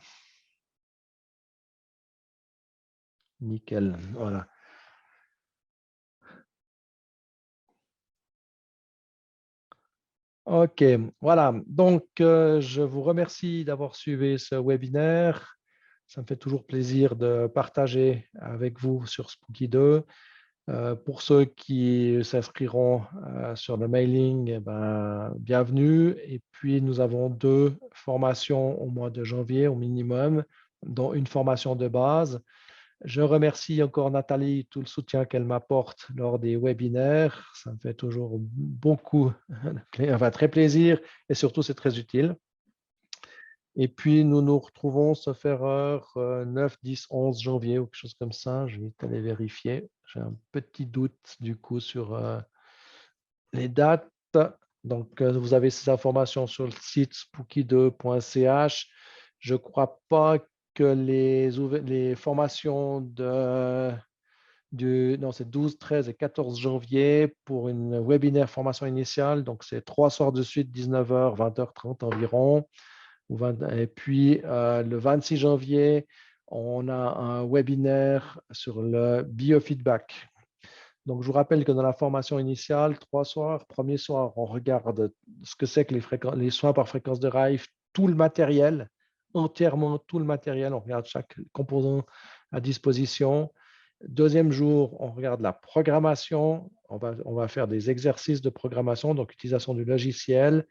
Nickel, voilà. OK, voilà. Donc, je vous remercie d'avoir suivi ce webinaire. Ça me fait toujours plaisir de partager avec vous sur Spooky 2. Pour ceux qui s'inscriront sur le mailing, eh ben, bienvenue. Et puis, nous avons 2 formations au mois de janvier au minimum, dont une formation de base. Je remercie encore Nathalie, tout le soutien qu'elle m'apporte lors des webinaires. Ça me fait toujours beaucoup, enfin, très plaisir et surtout, c'est très utile. Et puis, nous nous retrouvons, sauf erreur, 9, 10, 11 janvier ou quelque chose comme ça. Je vais aller vérifier. J'ai un petit doute du coup sur les dates. Donc, vous avez ces informations sur le site spooky2.ch. Je ne crois pas que les formations non, c'est 12, 13 et 14 janvier pour une webinaire formation initiale. Donc, c'est 3 soirs de suite, 19h, 20h30 environ. Et puis, le 26 janvier, on a un webinaire sur le biofeedback. Donc, je vous rappelle que dans la formation initiale, 3 soirs, premier soir, on regarde ce que c'est que les soins par fréquence de Rife, tout le matériel, entièrement tout le matériel, on regarde chaque composant à disposition. Deuxième jour, on regarde la programmation, on va faire des exercices de programmation, donc utilisation du logiciel.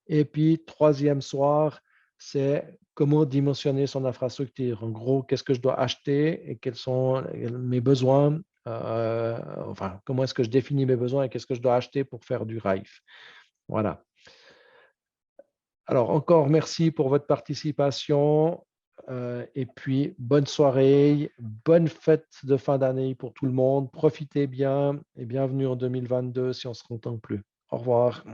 Et puis, troisième soir, c'est comment dimensionner son infrastructure. En gros, qu'est-ce que je dois acheter et quels sont mes besoins. Enfin, comment est-ce que je définis mes besoins et qu'est-ce que je dois acheter pour faire du RAIF. Voilà. Alors, encore merci pour votre participation. Et puis, bonne soirée, bonne fête de fin d'année pour tout le monde. Profitez bien et bienvenue en 2022 si on ne se rencontre plus. Au revoir.